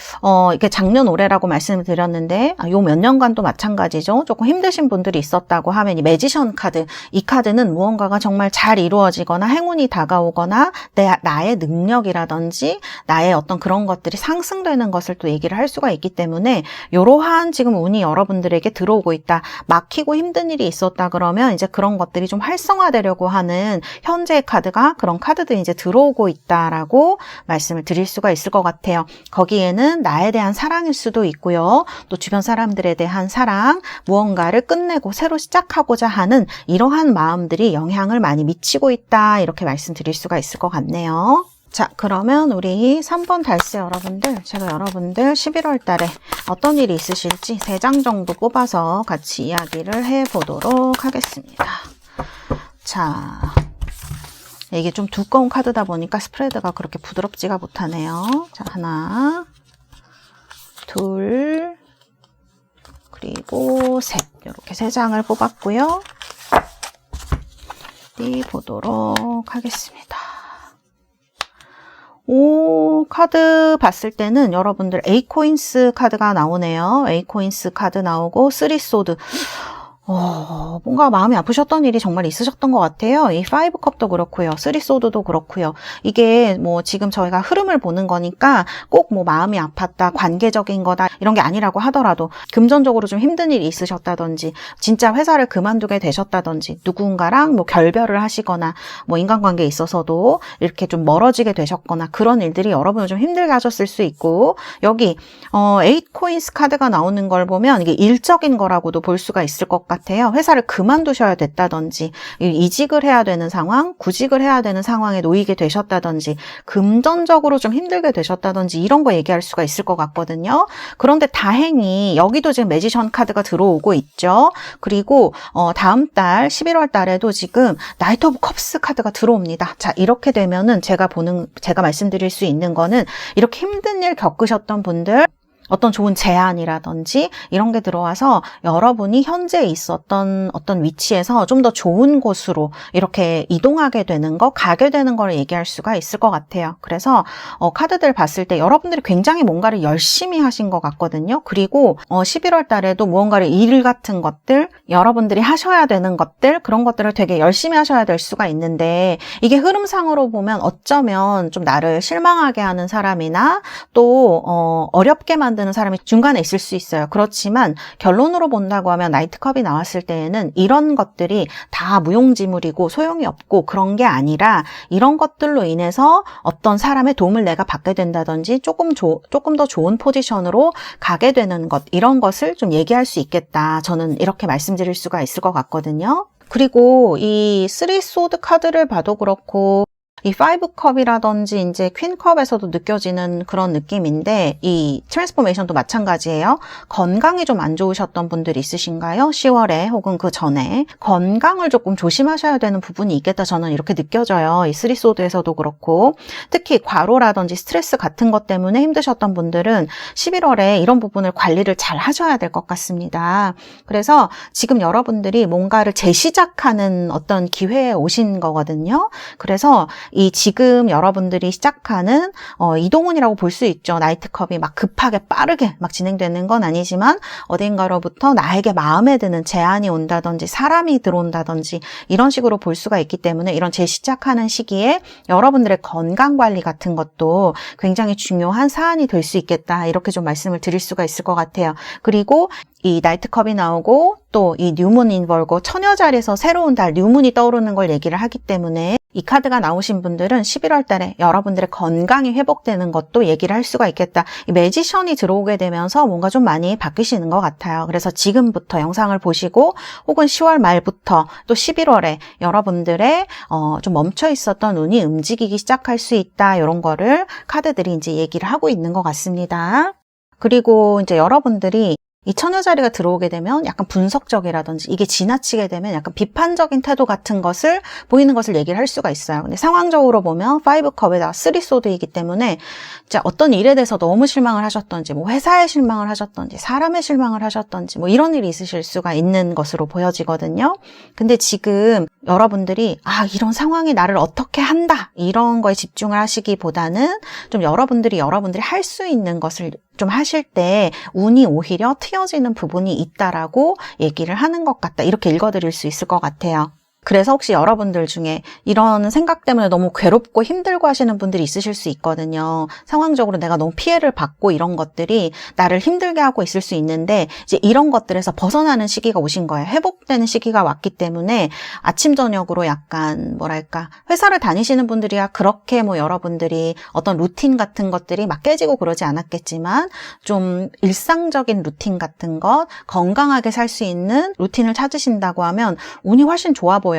이게 작년 올해라고 말씀을 드렸는데 요 몇 년간도 마찬가지죠. 조금 힘드신 분들이 있었다고 하면 이 매지션 카드, 이 카드는 무언가가 정말 잘 이루어지거나 행운이 다가오거나 나의 능력이라든지 나의 어떤 그런 것들이 상승되는 것을 또 얘기를 할 수가 있기 때문에 이러한 지금 운이 여러분들에게 들어오고 있다. 막히고 힘든 일이 있었다 그러면 이제 그런 것들이 좀 활성화되려고 하는 현재의 카드가 그런 카드들이 이제 들어오고 있다라고 말씀을 드릴 수가 있을 것 같아요. 거기에는 나에 대한 사랑일 수도 있고요. 또 주변 사람들에 대한 사랑, 무언가를 끝내고 새로 시작하고자 하는 이러한 마음들이 영향을 많이 미치고 있다. 이렇게 말씀드릴 수가 있을 것 같네요. 자, 그러면 우리 3번 달새 여러분들, 제가 여러분들 11월 달에 어떤 일이 있으실지 3장 정도 뽑아서 같이 이야기를 해보도록 하겠습니다. 자, 이게 좀 두꺼운 카드다 보니까 스프레드가 그렇게 부드럽지가 못하네요. 자, 하나, 둘, 그리고 셋. 이렇게 3장을 뽑았고요. 보도록 하겠습니다. 오, 카드 봤을 때는 여러분들 A코인스 카드가 나오네요. A코인스 카드 나오고 3소드. 뭔가 마음이 아프셨던 일이 정말 있으셨던 것 같아요. 이 5컵도 그렇고요. 3소드도 그렇고요. 이게 뭐 지금 저희가 흐름을 보는 거니까 꼭 뭐 마음이 아팠다, 관계적인 거다 이런 게 아니라고 하더라도 금전적으로 좀 힘든 일이 있으셨다든지 진짜 회사를 그만두게 되셨다든지 누군가랑 뭐 결별을 하시거나 뭐 인간관계에 있어서도 이렇게 좀 멀어지게 되셨거나 그런 일들이 여러분을 좀 힘들게 하셨을 수 있고 여기 8코인스 카드가 나오는 걸 보면 이게 일적인 거라고도 볼 수가 있을 것 같아요. 회사를 그만두셔야 됐다든지 이직을 해야 되는 상황, 구직을 해야 되는 상황에 놓이게 되셨다든지 금전적으로 좀 힘들게 되셨다든지 이런 거 얘기할 수가 있을 것 같거든요. 그런데 다행히 여기도 지금 매지션 카드가 들어오고 있죠. 그리고 다음 달 11월 달에도 지금 나이트 오브 컵스 카드가 들어옵니다. 자, 이렇게 되면은 제가 말씀드릴 수 있는 거는 이렇게 힘든 일 겪으셨던 분들 어떤 좋은 제안이라든지 이런 게 들어와서 여러분이 현재 있었던 어떤 위치에서 좀 더 좋은 곳으로 이렇게 이동하게 되는 거, 가게 되는 걸 얘기할 수가 있을 것 같아요. 그래서 카드들 봤을 때 여러분들이 굉장히 뭔가를 열심히 하신 것 같거든요. 그리고 11월 달에도 무언가를 일 같은 것들, 여러분들이 하셔야 되는 것들, 그런 것들을 되게 열심히 하셔야 될 수가 있는데 이게 흐름상으로 보면 어쩌면 좀 나를 실망하게 하는 사람이나 또 어렵게 만드는 사람이 중간에 있을 수 있어요. 그렇지만 결론으로 본다고 하면 나이트컵이 나왔을 때에는 이런 것들이 다 무용지물이고 소용이 없고 그런 게 아니라 이런 것들로 인해서 어떤 사람의 도움을 내가 받게 된다든지 조금 더 좋은 포지션으로 가게 되는 것, 이런 것을 좀 얘기할 수 있겠다. 저는 이렇게 말씀드릴 수가 있을 것 같거든요. 그리고 이 3소드 카드를 봐도 그렇고 이 5컵이라든지 이제 퀸컵에서도 느껴지는 그런 느낌인데 이 트랜스포메이션도 마찬가지예요. 건강이 좀 안 좋으셨던 분들이 있으신가요? 10월에 혹은 그 전에 건강을 조금 조심하셔야 되는 부분이 있겠다. 저는 이렇게 느껴져요. 이 3소드에서도 그렇고 특히 과로라든지 스트레스 같은 것 때문에 힘드셨던 분들은 11월에 이런 부분을 관리를 잘 하셔야 될 것 같습니다. 그래서 지금 여러분들이 뭔가를 재시작하는 어떤 기회에 오신 거거든요. 그래서 이 지금 여러분들이 시작하는 이동운이라고 볼 수 있죠. 나이트컵이 막 급하게 빠르게 막 진행되는 건 아니지만 어딘가로부터 나에게 마음에 드는 제안이 온다든지 사람이 들어온다든지 이런 식으로 볼 수가 있기 때문에 이런 재시작하는 시기에 여러분들의 건강관리 같은 것도 굉장히 중요한 사안이 될 수 있겠다. 이렇게 좀 말씀을 드릴 수가 있을 것 같아요. 그리고 이 나이트컵이 나오고 또 이 뉴문 인벌고 처녀자리에서 새로운 달 뉴문이 떠오르는 걸 얘기를 하기 때문에 이 카드가 나오신 분들은 11월 달에 여러분들의 건강이 회복되는 것도 얘기를 할 수가 있겠다. 이 매지션이 들어오게 되면서 뭔가 좀 많이 바뀌시는 것 같아요. 그래서 지금부터 영상을 보시고 혹은 10월 말부터 또 11월에 여러분들의 좀 멈춰 있었던 운이 움직이기 시작할 수 있다. 이런 거를 카드들이 이제 얘기를 하고 있는 것 같습니다. 그리고 이제 여러분들이 이 처녀자리가 들어오게 되면 약간 분석적이라든지 이게 지나치게 되면 약간 비판적인 태도 같은 것을 보이는 것을 얘기를 할 수가 있어요. 근데 상황적으로 보면 5컵에다가 3소드이기 때문에 진짜 어떤 일에 대해서 너무 실망을 하셨던지 뭐 회사에 실망을 하셨던지 사람에 실망을 하셨던지 뭐 이런 일이 있으실 수가 있는 것으로 보여지거든요. 근데 지금 여러분들이 이런 상황이 나를 어떻게 한다 이런 거에 집중을 하시기보다는 좀 여러분들이 할 수 있는 것을 좀 하실 때 운이 오히려 트여지는 부분이 있다라고 얘기를 하는 것 같다. 이렇게 읽어드릴 수 있을 것 같아요. 그래서 혹시 여러분들 중에 이런 생각 때문에 너무 괴롭고 힘들고 하시는 분들이 있으실 수 있거든요. 상황적으로 내가 너무 피해를 받고 이런 것들이 나를 힘들게 하고 있을 수 있는데 이제 이런 것들에서 벗어나는 시기가 오신 거예요. 회복되는 시기가 왔기 때문에 아침 저녁으로 약간 뭐랄까 회사를 다니시는 분들이야 그렇게 뭐 여러분들이 어떤 루틴 같은 것들이 막 깨지고 그러지 않았겠지만 좀 일상적인 루틴 같은 것 건강하게 살 수 있는 루틴을 찾으신다고 하면 운이 훨씬 좋아 보여요.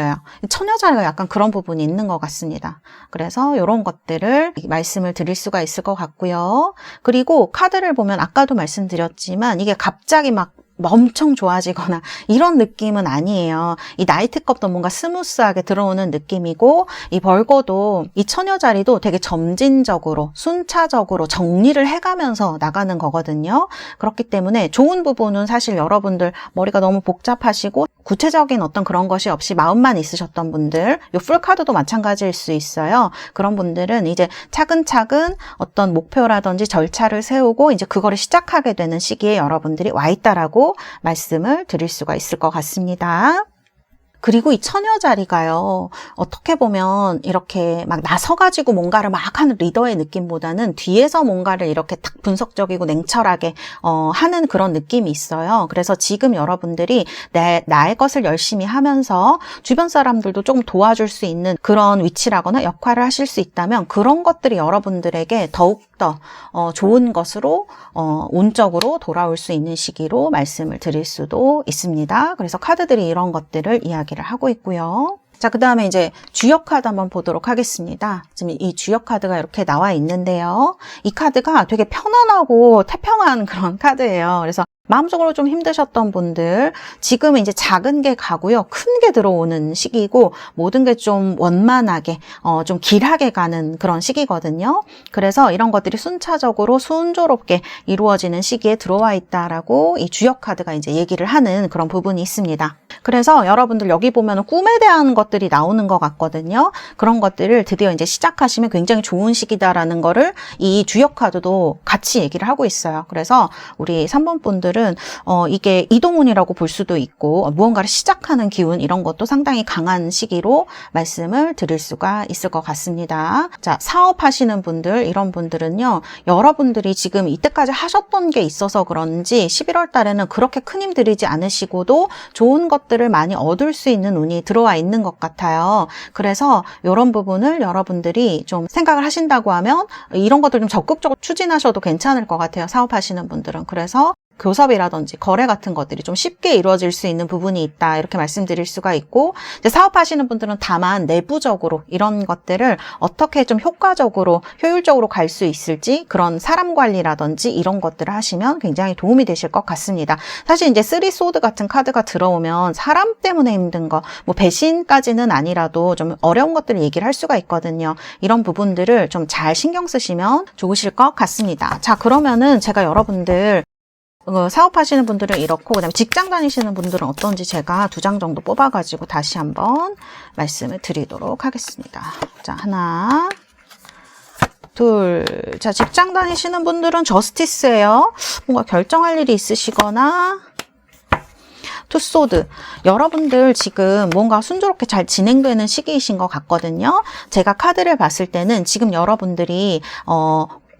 처녀자리가 약간 그런 부분이 있는 것 같습니다. 그래서 이런 것들을 말씀을 드릴 수가 있을 것 같고요. 그리고 카드를 보면 아까도 말씀드렸지만 이게 갑자기 막 엄청 좋아지거나 이런 느낌은 아니에요. 이 나이트컵도 뭔가 스무스하게 들어오는 느낌이고 이 벌거도 이 처녀자리도 되게 점진적으로 순차적으로 정리를 해가면서 나가는 거거든요. 그렇기 때문에 좋은 부분은 사실 여러분들 머리가 너무 복잡하시고 구체적인 어떤 그런 것이 없이 마음만 있으셨던 분들 이 풀카드도 마찬가지일 수 있어요. 그런 분들은 이제 차근차근 어떤 목표라든지 절차를 세우고 이제 그거를 시작하게 되는 시기에 여러분들이 와 있다라고 말씀을 드릴 수가 있을 것 같습니다. 그리고 이 처녀 자리가요, 어떻게 보면 이렇게 막 나서가지고 뭔가를 막 하는 리더의 느낌보다는 뒤에서 뭔가를 이렇게 딱 분석적이고 냉철하게 하는 그런 느낌이 있어요. 그래서 지금 여러분들이 나의 것을 열심히 하면서 주변 사람들도 조금 도와줄 수 있는 그런 위치라거나 역할을 하실 수 있다면 그런 것들이 여러분들에게 더욱더 좋은 것으로 운적으로 돌아올 수 있는 시기로 말씀을 드릴 수도 있습니다. 그래서 카드들이 이런 것들을 이야기를 하고 있고요. 자, 그 다음에 이제 주역 카드 한번 보도록 하겠습니다. 지금 이 주역 카드가 이렇게 나와 있는데요. 이 카드가 되게 편안하고 태평한 그런 카드예요. 그래서 마음적으로 좀 힘드셨던 분들 지금은 이제 작은 게 가고요. 큰 게 들어오는 시기고 모든 게 좀 원만하게 좀 길하게 가는 그런 시기거든요. 그래서 이런 것들이 순차적으로 순조롭게 이루어지는 시기에 들어와 있다라고 이 주역 카드가 이제 얘기를 하는 그런 부분이 있습니다. 그래서 여러분들 여기 보면 꿈에 대한 것들이 나오는 것 같거든요. 그런 것들을 드디어 이제 시작하시면 굉장히 좋은 시기다라는 거를 이 주역 카드도 같이 얘기를 하고 있어요. 그래서 우리 3번 분들 이게 이동운이라고 볼 수도 있고 무언가를 시작하는 기운 이런 것도 상당히 강한 시기로 말씀을 드릴 수가 있을 것 같습니다. 자, 사업하시는 분들 이런 분들은요. 여러분들이 지금 이때까지 하셨던 게 있어서 그런지 11월 달에는 그렇게 큰 힘 들이지 않으시고도 좋은 것들을 많이 얻을 수 있는 운이 들어와 있는 것 같아요. 그래서 이런 부분을 여러분들이 좀 생각을 하신다고 하면 이런 것들 좀 적극적으로 추진하셔도 괜찮을 것 같아요. 사업하시는 분들은. 그래서 교섭이라든지 거래 같은 것들이 좀 쉽게 이루어질 수 있는 부분이 있다 이렇게 말씀드릴 수가 있고 이제 사업하시는 분들은 다만 내부적으로 이런 것들을 어떻게 좀 효과적으로 효율적으로 갈 수 있을지 그런 사람 관리라든지 이런 것들을 하시면 굉장히 도움이 되실 것 같습니다. 사실 이제 3소드 같은 카드가 들어오면 사람 때문에 힘든 거 뭐 배신까지는 아니라도 좀 어려운 것들을 얘기를 할 수가 있거든요. 이런 부분들을 좀 잘 신경 쓰시면 좋으실 것 같습니다. 자, 그러면은 제가 여러분들 사업하시는 분들은 이렇고 그다음에 직장 다니시는 분들은 어떤지 제가 2장 정도 뽑아가지고 다시 한번 말씀을 드리도록 하겠습니다. 자, 하나, 둘. 자, 직장 다니시는 분들은 저스티스예요. 뭔가 결정할 일이 있으시거나 투소드. 여러분들 지금 뭔가 순조롭게 잘 진행되는 시기이신 것 같거든요. 제가 카드를 봤을 때는 지금 여러분들이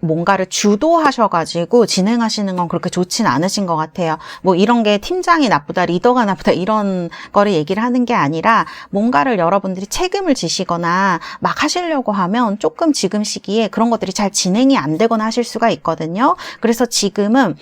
뭔가를 주도하셔가지고 진행하시는 건 그렇게 좋진 않으신 것 같아요. 뭐 이런 게 팀장이 나쁘다, 리더가 나쁘다 이런 거를 얘기를 하는 게 아니라 뭔가를 여러분들이 책임을 지시거나 막 하시려고 하면 조금 지금 시기에 그런 것들이 잘 진행이 안 되거나 하실 수가 있거든요. 그래서 지금은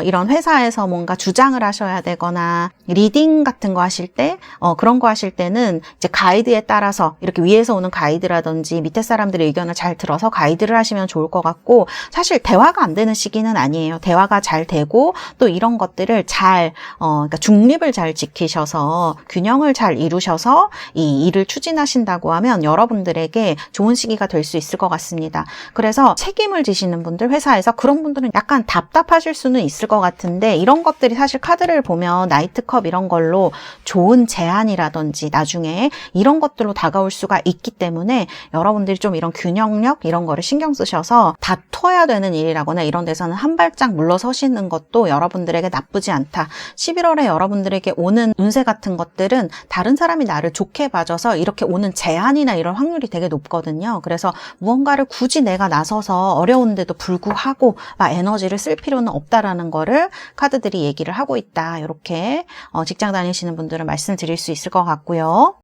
이런 회사에서 뭔가 주장을 하셔야 되거나 리딩 같은 거 하실 때 그런 거 하실 때는 이제 가이드에 따라서 이렇게 위에서 오는 가이드라든지 밑에 사람들의 의견을 잘 들어서 가이드를 하시면 좋을 것 같고, 사실 대화가 안 되는 시기는 아니에요. 대화가 잘 되고 또 이런 것들을 잘 그러니까 중립을 잘 지키셔서 균형을 잘 이루셔서 이 일을 추진하신다고 하면 여러분들에게 좋은 시기가 될 수 있을 것 같습니다. 그래서 책임을 지시는 분들, 회사에서 그런 분들은 약간 답답하실 수는 있을 것 같은데, 이런 것들이 사실 카드를 보면 나이트컵 이런 걸로 좋은 제안이라든지 나중에 이런 것들로 다가올 수가 있기 때문에 여러분들이 좀 이런 균형력 이런 거를 신경 쓰셔서 다퉈야 되는 일이라거나 이런 데서는 한 발짝 물러서시는 것도 여러분들에게 나쁘지 않다. 11월에 여러분들에게 오는 운세 같은 것들은 다른 사람이 나를 좋게 봐줘서 이렇게 오는 제안이나 이런 확률이 되게 높거든요. 그래서 무언가를 굳이 내가 나서서 어려운데도 불구하고 막 에너지를 쓸 필요는 없다라는 거를 카드들이 얘기를 하고 있다. 이렇게 직장 다니시는 분들은 말씀드릴 수 있을 것 같고요.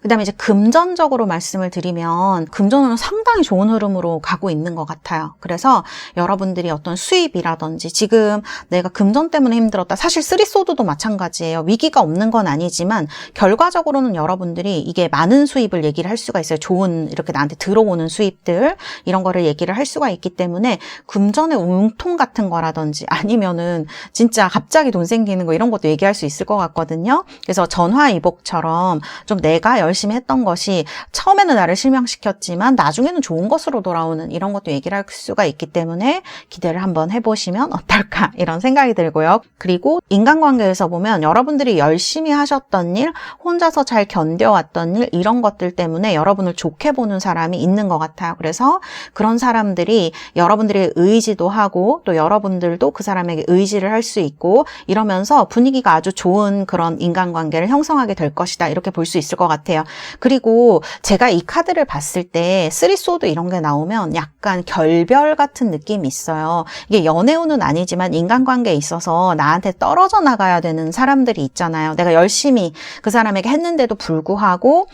그 다음에 이제 금전적으로 말씀을 드리면 금전은 상당히 좋은 흐름으로 가고 있는 것 같아요. 그래서 여러분들이 어떤 수입이라든지 지금 내가 금전 때문에 힘들었다. 사실 쓰리소드도 마찬가지예요. 위기가 없는 건 아니지만 결과적으로는 여러분들이 이게 많은 수입을 얘기를 할 수가 있어요. 좋은 이렇게 나한테 들어오는 수입들 이런 거를 얘기를 할 수가 있기 때문에 금전의 웅통 같은 거라든지 아니면은 진짜 갑자기 돈 생기는 거 이런 것도 얘기할 수 있을 것 같거든요. 그래서 전화위복처럼 좀 내가 열심히 했던 것이 처음에는 나를 실망시켰지만 나중에는 좋은 것으로 돌아오는 이런 것도 얘기를 할 수가 있기 때문에 기대를 한번 해보시면 어떨까 이런 생각이 들고요. 그리고 인간관계에서 보면 여러분들이 열심히 하셨던 일, 혼자서 잘 견뎌왔던 일 이런 것들 때문에 여러분을 좋게 보는 사람이 있는 것 같아요. 그래서 그런 사람들이 여러분들의 의지도 하고 또 여러분들도 그 사람에게 의지를 할 수 있고 이러면서 분위기가 아주 좋은 그런 인간관계를 형성하게 될 것이다. 이렇게 볼 수 있을 것 같아요. 그리고 제가 이 카드를 봤을 때 쓰리소드 이런 게 나오면 약간 결별 같은 느낌이 있어요. 이게 연애운은 아니지만 인간관계에 있어서 나한테 떨어져 나가야 되는 사람들이 있잖아요. 내가 열심히 그 사람에게 했는데도 불구하고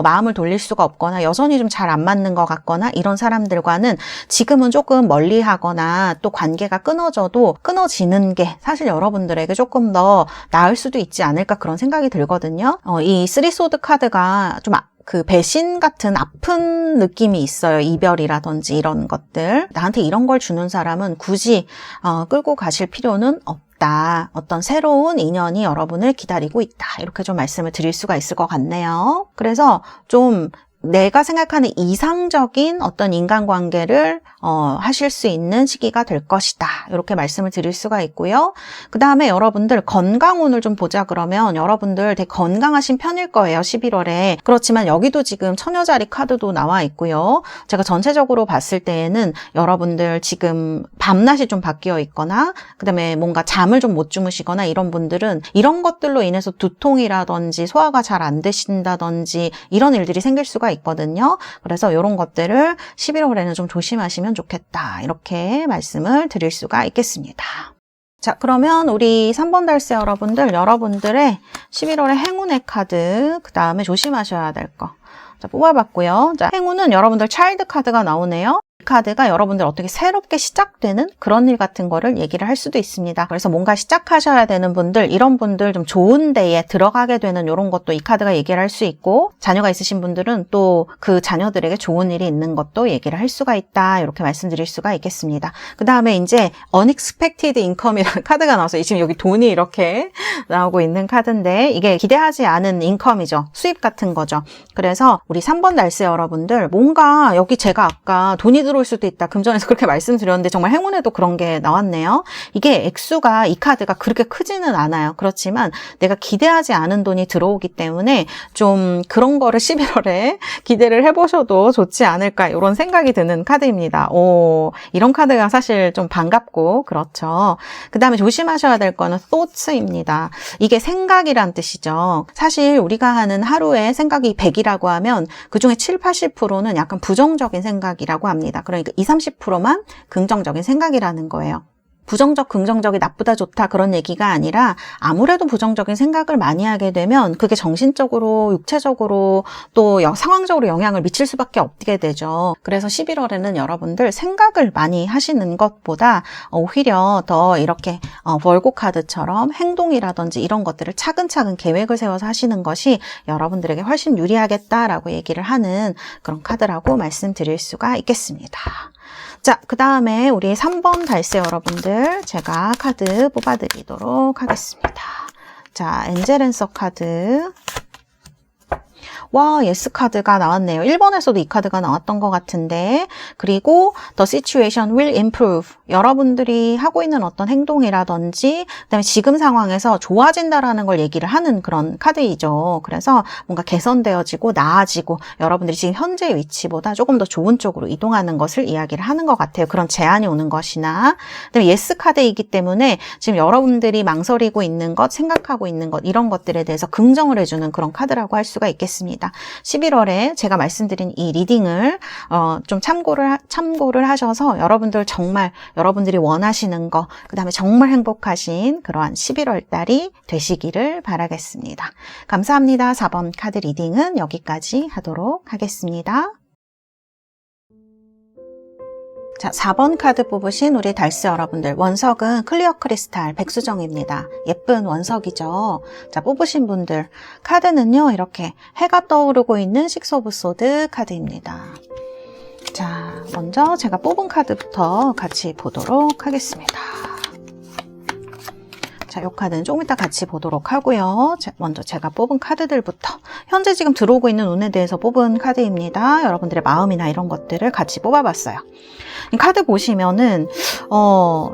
마음을 돌릴 수가 없거나 여전히 좀 잘 안 맞는 것 같거나 이런 사람들과는 지금은 조금 멀리하거나 또 관계가 끊어져도 끊어지는 게 사실 여러분들에게 조금 더 나을 수도 있지 않을까 그런 생각이 들거든요. 이 쓰리소드 카드가 좀 그 배신 같은 아픈 느낌이 있어요. 이별이라든지 이런 것들. 나한테 이런 걸 주는 사람은 굳이 끌고 가실 필요는 없다. 어떤 새로운 인연이 여러분을 기다리고 있다. 이렇게 좀 말씀을 드릴 수가 있을 것 같네요. 그래서 좀 내가 생각하는 이상적인 어떤 인간관계를 하실 수 있는 시기가 될 것이다. 이렇게 말씀을 드릴 수가 있고요. 그 다음에 여러분들 건강운을 좀 보자 그러면 여러분들 되게 건강하신 편일 거예요. 11월에. 그렇지만 여기도 지금 처녀자리 카드도 나와 있고요. 제가 전체적으로 봤을 때에는 여러분들 지금 밤낮이 좀 바뀌어 있거나 그 다음에 뭔가 잠을 좀 못 주무시거나 이런 분들은 이런 것들로 인해서 두통이라든지 소화가 잘 안 되신다든지 이런 일들이 생길 수가 있거든요. 그래서 이런 것들을 11월에는 좀 조심하시면 좋겠다. 이렇게 말씀을 드릴 수가 있겠습니다. 자, 그러면 우리 3번 달세 여러분들의 11월의 행운의 카드, 그 다음에 조심하셔야 될 거. 자, 뽑아봤고요. 자, 행운은 여러분들 차일드 카드가 나오네요. 이 카드가 여러분들 어떻게 새롭게 시작되는 그런 일 같은 거를 얘기를 할 수도 있습니다. 그래서 뭔가 시작하셔야 되는 분들, 이런 분들 좀 좋은 데에 들어가게 되는 이런 것도 이 카드가 얘기를 할 수 있고, 자녀가 있으신 분들은 또 그 자녀들에게 좋은 일이 있는 것도 얘기를 할 수가 있다. 이렇게 말씀드릴 수가 있겠습니다. 그 다음에 이제 unexpected income이라는 카드가 나와서 지금 여기 돈이 이렇게 나오고 있는 카드인데 이게 기대하지 않은 인컴이죠. 수입 같은 거죠. 그래서 우리 3번 달세 여러분들 뭔가 여기 제가 아까 돈이 들어올 수도 있다. 금전에서 그렇게 말씀드렸는데 정말 행운에도 그런 게 나왔네요. 이게 액수가 이 카드가 그렇게 크지는 않아요. 그렇지만 내가 기대하지 않은 돈이 들어오기 때문에 좀 그런 거를 11월에 기대를 해보셔도 좋지 않을까 이런 생각이 드는 카드입니다. 이런 카드가 사실 좀 반갑고 그렇죠. 그 다음에 조심하셔야 될 거는 thoughts입니다. 이게 생각이란 뜻이죠. 사실 우리가 하는 하루에 생각이 100이라고 하면 그중에 7, 80%는 약간 부정적인 생각이라고 합니다. 있습니다. 그러니까 20, 30%만 긍정적인 생각이라는 거예요. 부정적, 긍정적이 나쁘다, 좋다 그런 얘기가 아니라 아무래도 부정적인 생각을 많이 하게 되면 그게 정신적으로, 육체적으로 또 상황적으로 영향을 미칠 수밖에 없게 되죠. 그래서 11월에는 여러분들 생각을 많이 하시는 것보다 오히려 더 이렇게 월고 카드처럼 행동이라든지 이런 것들을 차근차근 계획을 세워서 하시는 것이 여러분들에게 훨씬 유리하겠다라고 얘기를 하는 그런 카드라고 말씀드릴 수가 있겠습니다. 자, 그 다음에 우리 3번 달세 여러분들 제가 카드 뽑아드리도록 하겠습니다. 자, 엔젤앤서 카드. 와, 예스 카드가 나왔네요. 1번에서도 이 카드가 나왔던 것 같은데, 그리고 The situation will improve. 여러분들이 하고 있는 어떤 행동이라든지 그다음에 지금 상황에서 좋아진다라는 걸 얘기를 하는 그런 카드이죠. 그래서 뭔가 개선되어지고 나아지고 여러분들이 지금 현재의 위치보다 조금 더 좋은 쪽으로 이동하는 것을 이야기를 하는 것 같아요. 그런 제안이 오는 것이나 그다음에 예스 카드이기 때문에 지금 여러분들이 망설이고 있는 것, 생각하고 있는 것 이런 것들에 대해서 긍정을 해주는 그런 카드라고 할 수가 있겠습니다. 11월에 제가 말씀드린 이 리딩을 좀 참고를 하셔서 여러분들 정말 여러분들이 원하시는 거, 그 다음에 정말 행복하신 그러한 11월 달이 되시기를 바라겠습니다. 감사합니다. 4번 카드 리딩은 여기까지 하도록 하겠습니다. 자, 4번 카드 뽑으신 우리 달스 여러분들, 원석은 클리어 크리스탈 백수정입니다. 예쁜 원석이죠. 자, 뽑으신 분들 카드는요 이렇게 해가 떠오르고 있는 식스 오브 소드 카드입니다. 자, 먼저 제가 뽑은 카드부터 같이 보도록 하겠습니다. 자, 이 카드는 조금 이따 같이 보도록 하고요. 먼저 제가 뽑은 카드들부터 현재 지금 들어오고 있는 운에 대해서 뽑은 카드입니다. 여러분들의 마음이나 이런 것들을 같이 뽑아봤어요. 이 카드 보시면은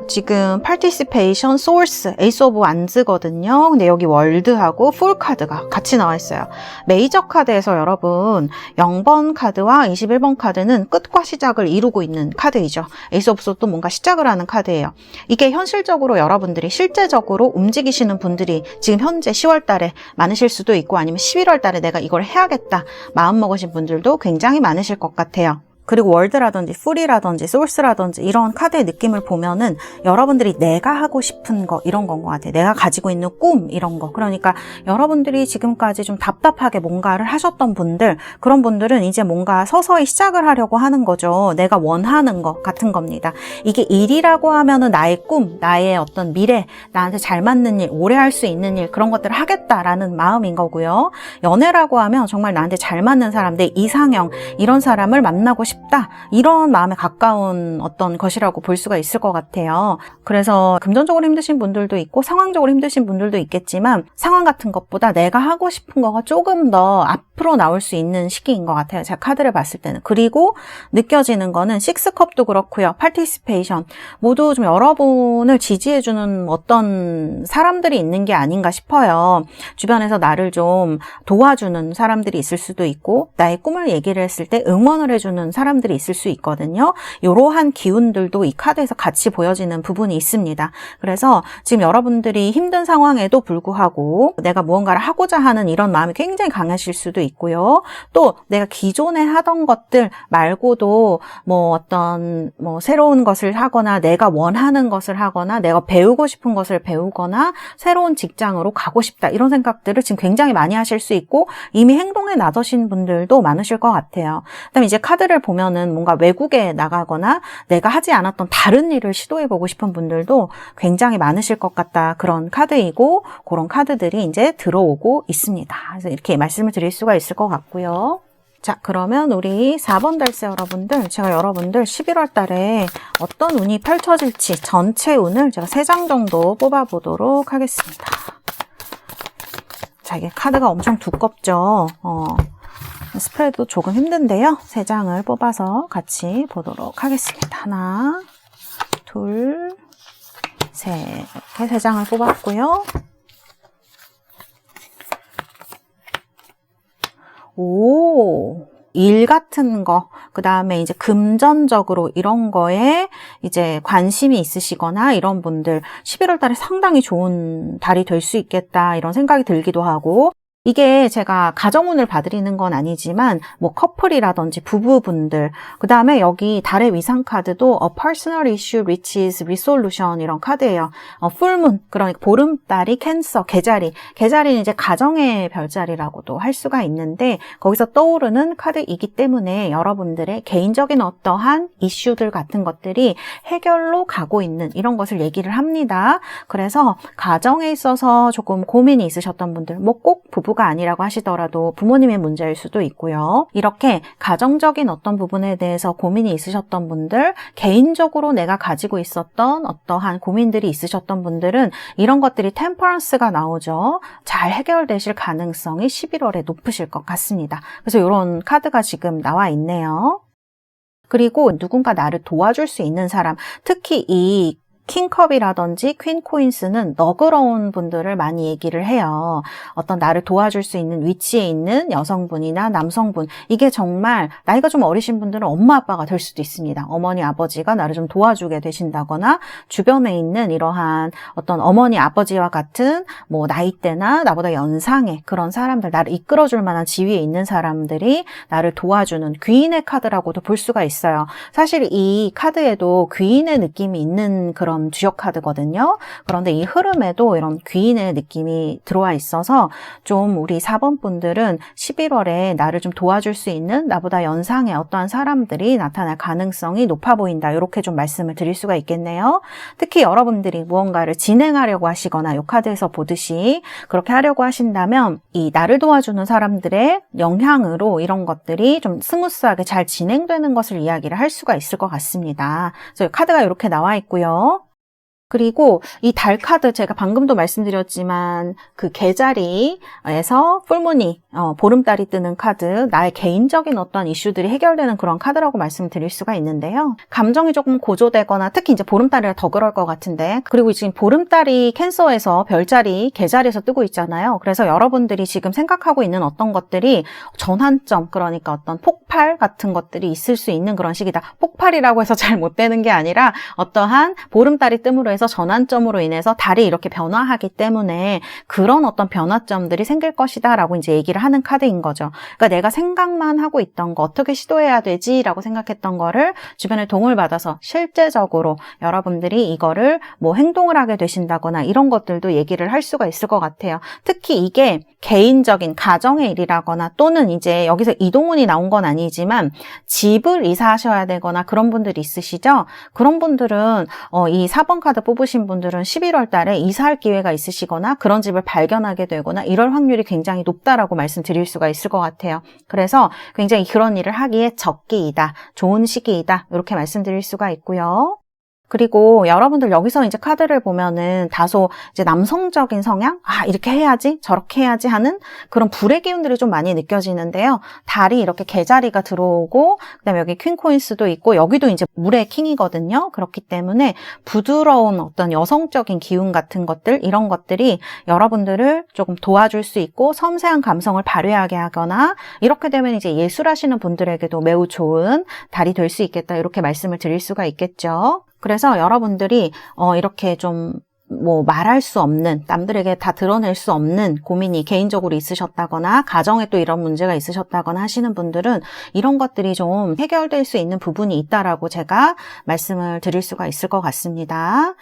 지금 participation, source, ace of wands거든요. 근데 여기 월드하고 풀 카드가 같이 나와 있어요. 메이저 카드에서 여러분 0번 카드와 21번 카드는 끝과 시작을 이루고 있는 카드이죠. 에이스 오브 소드도 뭔가 시작을 하는 카드예요. 이게 현실적으로 여러분들이 실제적으로 움직이시는 분들이 지금 현재 10월 달에 많으실 수도 있고 아니면 11월 달에 내가 이걸 해야겠다 마음먹으신 분들도 굉장히 많으실 것 같아요. 그리고 월드라든지 풀이라든지 소스라든지 이런 카드의 느낌을 보면은 여러분들이 내가 하고 싶은 거 이런 건 것 같아요. 내가 가지고 있는 꿈 이런 거. 그러니까 여러분들이 지금까지 좀 답답하게 뭔가를 하셨던 분들, 그런 분들은 이제 뭔가 서서히 시작을 하려고 하는 거죠. 내가 원하는 거 같은 겁니다. 이게 일이라고 하면은 나의 꿈, 나의 어떤 미래, 나한테 잘 맞는 일, 오래 할 수 있는 일 그런 것들을 하겠다라는 마음인 거고요. 연애라고 하면 정말 나한테 잘 맞는 사람, 내 이상형 이런 사람을 만나고 싶다. 이런 마음에 가까운 어떤 것이라고 볼 수가 있을 것 같아요. 그래서 금전적으로 힘드신 분들도 있고 상황적으로 힘드신 분들도 있겠지만 상황 같은 것보다 내가 하고 싶은 거가 조금 더 앞으로 나올 수 있는 시기인 것 같아요. 제가 카드를 봤을 때는. 그리고 느껴지는 거는 식스컵도 그렇고요. 파티시페이션 모두 좀 여러분을 지지해주는 어떤 사람들이 있는 게 아닌가 싶어요. 주변에서 나를 좀 도와주는 사람들이 있을 수도 있고 나의 꿈을 얘기를 했을 때 응원을 해주는 사람들이 있을 수 있거든요. 이러한 기운들도 이 카드에서 같이 보여지는 부분이 있습니다. 그래서 지금 여러분들이 힘든 상황에도 불구하고 내가 무언가를 하고자 하는 이런 마음이 굉장히 강하실 수도 있고요. 또 내가 기존에 하던 것들 말고도 어떤 새로운 것을 하거나 내가 원하는 것을 하거나 내가 배우고 싶은 것을 배우거나 새로운 직장으로 가고 싶다 이런 생각들을 지금 굉장히 많이 하실 수 있고 이미 행동에 나서신 분들도 많으실 것 같아요. 그다음에 이제 카드를 보면은 뭔가 외국에 나가거나 내가 하지 않았던 다른 일을 시도해보고 싶은 분들도 굉장히 많으실 것 같다. 그런 카드이고 그런 카드들이 이제 들어오고 있습니다. 그래서 이렇게 말씀을 드릴 수가 있을 것 같고요. 자, 그러면 우리 4번 달세 여러분들, 제가 여러분들 11월 달에 어떤 운이 펼쳐질지 전체 운을 제가 3장 정도 뽑아보도록 하겠습니다. 자, 이게 카드가 엄청 두껍죠. 스프레드도 조금 힘든데요. 3장을 뽑아서 같이 보도록 하겠습니다. 하나, 둘, 셋. 이렇게 3장을 뽑았고요. 오, 일 같은 거, 그 다음에 이제 금전적으로 이런 거에 이제 관심이 있으시거나 이런 분들 11월 달에 상당히 좋은 달이 될 수 있겠다 이런 생각이 들기도 하고 이게 제가 가정운을 봐드리는 건 아니지만 뭐 커플이라든지 부부분들, 그 다음에 여기 달의 위상 카드도 A Personal Issue Reaches Resolution 이런 카드예요. 풀문, 그러니까 보름달이 캔서, 개자리는 이제 가정의 별자리라고도 할 수가 있는데 거기서 떠오르는 카드이기 때문에 여러분들의 개인적인 어떠한 이슈들 같은 것들이 해결로 가고 있는 이런 것을 얘기를 합니다. 그래서 가정에 있어서 조금 고민이 있으셨던 분들, 뭐 꼭 부부가 아니라고 하시더라도 부모님의 문제일 수도 있고요. 이렇게 가정적인 어떤 부분에 대해서 고민이 있으셨던 분들, 개인적으로 내가 가지고 있었던 어떠한 고민들이 있으셨던 분들은 이런 것들이 템퍼런스가 나오죠. 잘 해결되실 가능성이 11월에 높으실 것 같습니다. 그래서 이런 카드가 지금 나와 있네요. 그리고 누군가 나를 도와줄 수 있는 사람, 특히 이 킹컵이라든지 퀸코인스는 너그러운 분들을 많이 얘기를 해요. 어떤 나를 도와줄 수 있는 위치에 있는 여성분이나 남성분, 이게 정말 나이가 좀 어리신 분들은 엄마 아빠가 될 수도 있습니다. 어머니 아버지가 나를 좀 도와주게 되신다거나 주변에 있는 이러한 어떤 어머니 아버지와 같은 뭐 나이대나 나보다 연상의 그런 사람들, 나를 이끌어줄 만한 지위에 있는 사람들이 나를 도와주는 귀인의 카드라고도 볼 수가 있어요. 사실 이 카드에도 귀인의 느낌이 있는 그런 주역 카드거든요. 그런데 이 흐름에도 이런 귀인의 느낌이 들어와 있어서 좀 우리 4번 분들은 11월에 나를 좀 도와줄 수 있는 나보다 연상의 어떠한 사람들이 나타날 가능성이 높아 보인다. 이렇게 좀 말씀을 드릴 수가 있겠네요. 특히 여러분들이 무언가를 진행하려고 하시거나 이 카드에서 보듯이 그렇게 하려고 하신다면 이 나를 도와주는 사람들의 영향으로 이런 것들이 좀 스무스하게 잘 진행되는 것을 이야기를 할 수가 있을 것 같습니다. 그래서 카드가 이렇게 나와 있고요. 그리고 이 달 카드 제가 방금도 말씀드렸지만 그 개자리에서 풀무늬 보름달이 뜨는 카드, 나의 개인적인 어떤 이슈들이 해결되는 그런 카드라고 말씀드릴 수가 있는데요. 감정이 조금 고조되거나 특히 이제 보름달이라 더 그럴 것 같은데, 그리고 지금 보름달이 캔서에서 별자리 개자리에서 뜨고 있잖아요. 그래서 여러분들이 지금 생각하고 있는 어떤 것들이 전환점, 그러니까 어떤 폭발 같은 것들이 있을 수 있는 그런 시기다. 폭발이라고 해서 잘 못 되는 게 아니라 어떠한 보름달이 뜸으로 해서 전환점으로 인해서 달이 이렇게 변화하기 때문에 그런 어떤 변화점들이 생길 것이다 라고 이제 얘기를 하는 카드인 거죠. 그러니까 내가 생각만 하고 있던 거, 어떻게 시도해야 되지 라고 생각했던 거를 주변에 도움을 받아서 실제적으로 여러분들이 이거를 뭐 행동을 하게 되신다거나 이런 것들도 얘기를 할 수가 있을 것 같아요. 특히 이게 개인적인 가정의 일이라거나 또는 이제 여기서 이동운이 나온 건 아니지만 집을 이사하셔야 되거나 그런 분들이 있으시죠? 그런 분들은 이 4번 카드 뽑으신 분들은 11월 달에 이사할 기회가 있으시거나 그런 집을 발견하게 되거나 이럴 확률이 굉장히 높다라고 말씀드릴 수가 있을 것 같아요. 그래서 굉장히 그런 일을 하기에 적기이다, 좋은 시기이다 이렇게 말씀드릴 수가 있고요. 그리고 여러분들 여기서 이제 카드를 보면은 다소 이제 남성적인 성향? 이렇게 해야지, 저렇게 해야지 하는 그런 불의 기운들이 좀 많이 느껴지는데요. 달이 이렇게 개자리가 들어오고, 그 다음에 여기 퀸코인스도 있고, 여기도 이제 물의 킹이거든요. 그렇기 때문에 부드러운 어떤 여성적인 기운 같은 것들, 이런 것들이 여러분들을 조금 도와줄 수 있고, 섬세한 감성을 발휘하게 하거나, 이렇게 되면 이제 예술하시는 분들에게도 매우 좋은 달이 될 수 있겠다. 이렇게 말씀을 드릴 수가 있겠죠. 그래서 여러분들이 이렇게 좀 뭐 말할 수 없는, 남들에게 다 드러낼 수 없는 고민이 개인적으로 있으셨다거나 가정에 또 이런 문제가 있으셨다거나 하시는 분들은 이런 것들이 좀 해결될 수 있는 부분이 있다라고 제가 말씀을 드릴 수가 있을 것 같습니다.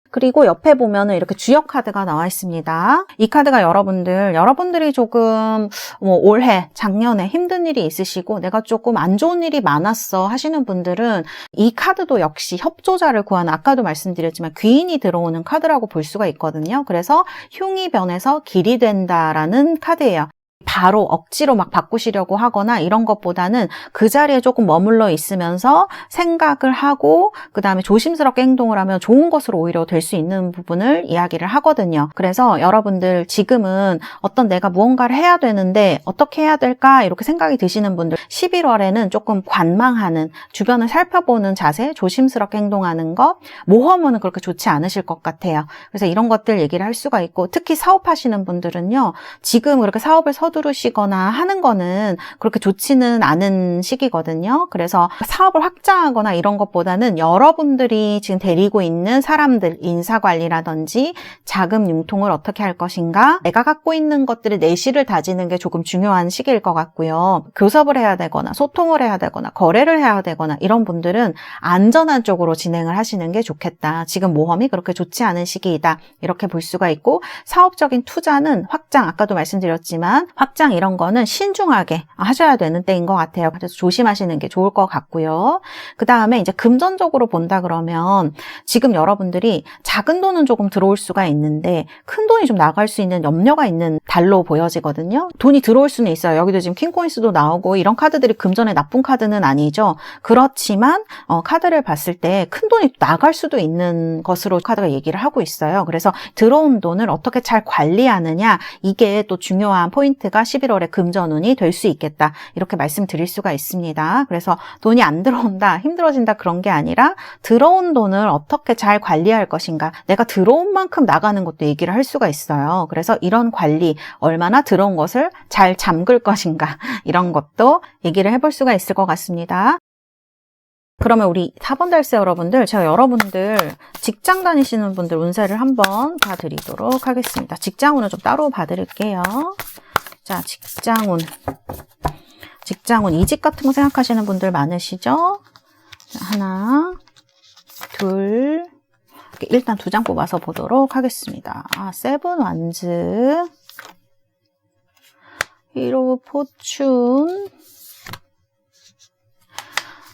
그리고 옆에 보면은 이렇게 주역 카드가 나와 있습니다. 이 카드가 여러분들이 조금 뭐 올해, 작년에 힘든 일이 있으시고 내가 조금 안 좋은 일이 많았어 하시는 분들은 이 카드도 역시 협조자를 구하는, 아까도 말씀드렸지만 귀인이 들어오는 카드라고 볼 수가 있거든요. 그래서 흉이 변해서 길이 된다라는 카드예요. 바로 억지로 막 바꾸시려고 하거나 이런 것보다는 그 자리에 조금 머물러 있으면서 생각을 하고 그 다음에 조심스럽게 행동을 하면 좋은 것으로 오히려 될 수 있는 부분을 이야기를 하거든요. 그래서 여러분들 지금은 어떤 내가 무언가를 해야 되는데 어떻게 해야 될까 이렇게 생각이 드시는 분들 11월에는 조금 관망하는, 주변을 살펴보는 자세, 조심스럽게 행동하는 것, 모험은 그렇게 좋지 않으실 것 같아요. 그래서 이런 것들 얘기를 할 수가 있고, 특히 사업하시는 분들은요, 지금 그렇게 사업을 서두르 서두르시거나 하는 거는 그렇게 좋지는 않은 시기거든요. 그래서 사업을 확장하거나 이런 것보다는 여러분들이 지금 데리고 있는 사람들, 인사관리라든지 자금 융통을 어떻게 할 것인가, 내가 갖고 있는 것들의 내실을 다지는 게 조금 중요한 시기일 것 같고요. 교섭을 해야 되거나 소통을 해야 되거나 거래를 해야 되거나 이런 분들은 안전한 쪽으로 진행을 하시는 게 좋겠다. 지금 모험이 그렇게 좋지 않은 시기이다. 이렇게 볼 수가 있고, 사업적인 투자는 확장, 아까도 말씀드렸지만 확장 이런 거는 신중하게 하셔야 되는 때인 것 같아요. 그래서 조심하시는 게 좋을 것 같고요. 그 다음에 이제 금전적으로 본다 그러면 지금 여러분들이 작은 돈은 조금 들어올 수가 있는데 큰 돈이 좀 나갈 수 있는 염려가 있는 달로 보여지거든요. 돈이 들어올 수는 있어요. 여기도 지금 킹코인스도 나오고 이런 카드들이 금전에 나쁜 카드는 아니죠. 그렇지만 카드를 봤을 때 큰 돈이 나갈 수도 있는 것으로 카드가 얘기를 하고 있어요. 그래서 들어온 돈을 어떻게 잘 관리하느냐, 이게 또 중요한 포인트가 11월에 금전운이 될 수 있겠다, 이렇게 말씀드릴 수가 있습니다. 그래서 돈이 안 들어온다, 힘들어진다 그런 게 아니라 들어온 돈을 어떻게 잘 관리할 것인가, 내가 들어온 만큼 나가는 것도 얘기를 할 수가 있어요. 그래서 이런 관리, 얼마나 들어온 것을 잘 잠글 것인가, 이런 것도 얘기를 해볼 수가 있을 것 같습니다. 그러면 우리 4번 달세 여러분들, 제가 여러분들 직장 다니시는 분들 운세를 한번 봐드리도록 하겠습니다. 직장운은 좀 따로 봐드릴게요. 자, 직장운 이직 같은 거 생각하시는 분들 많으시죠? 자, 하나, 둘, 일단 2장 뽑아서 보도록 하겠습니다. 세븐 완즈, 히로 포춘.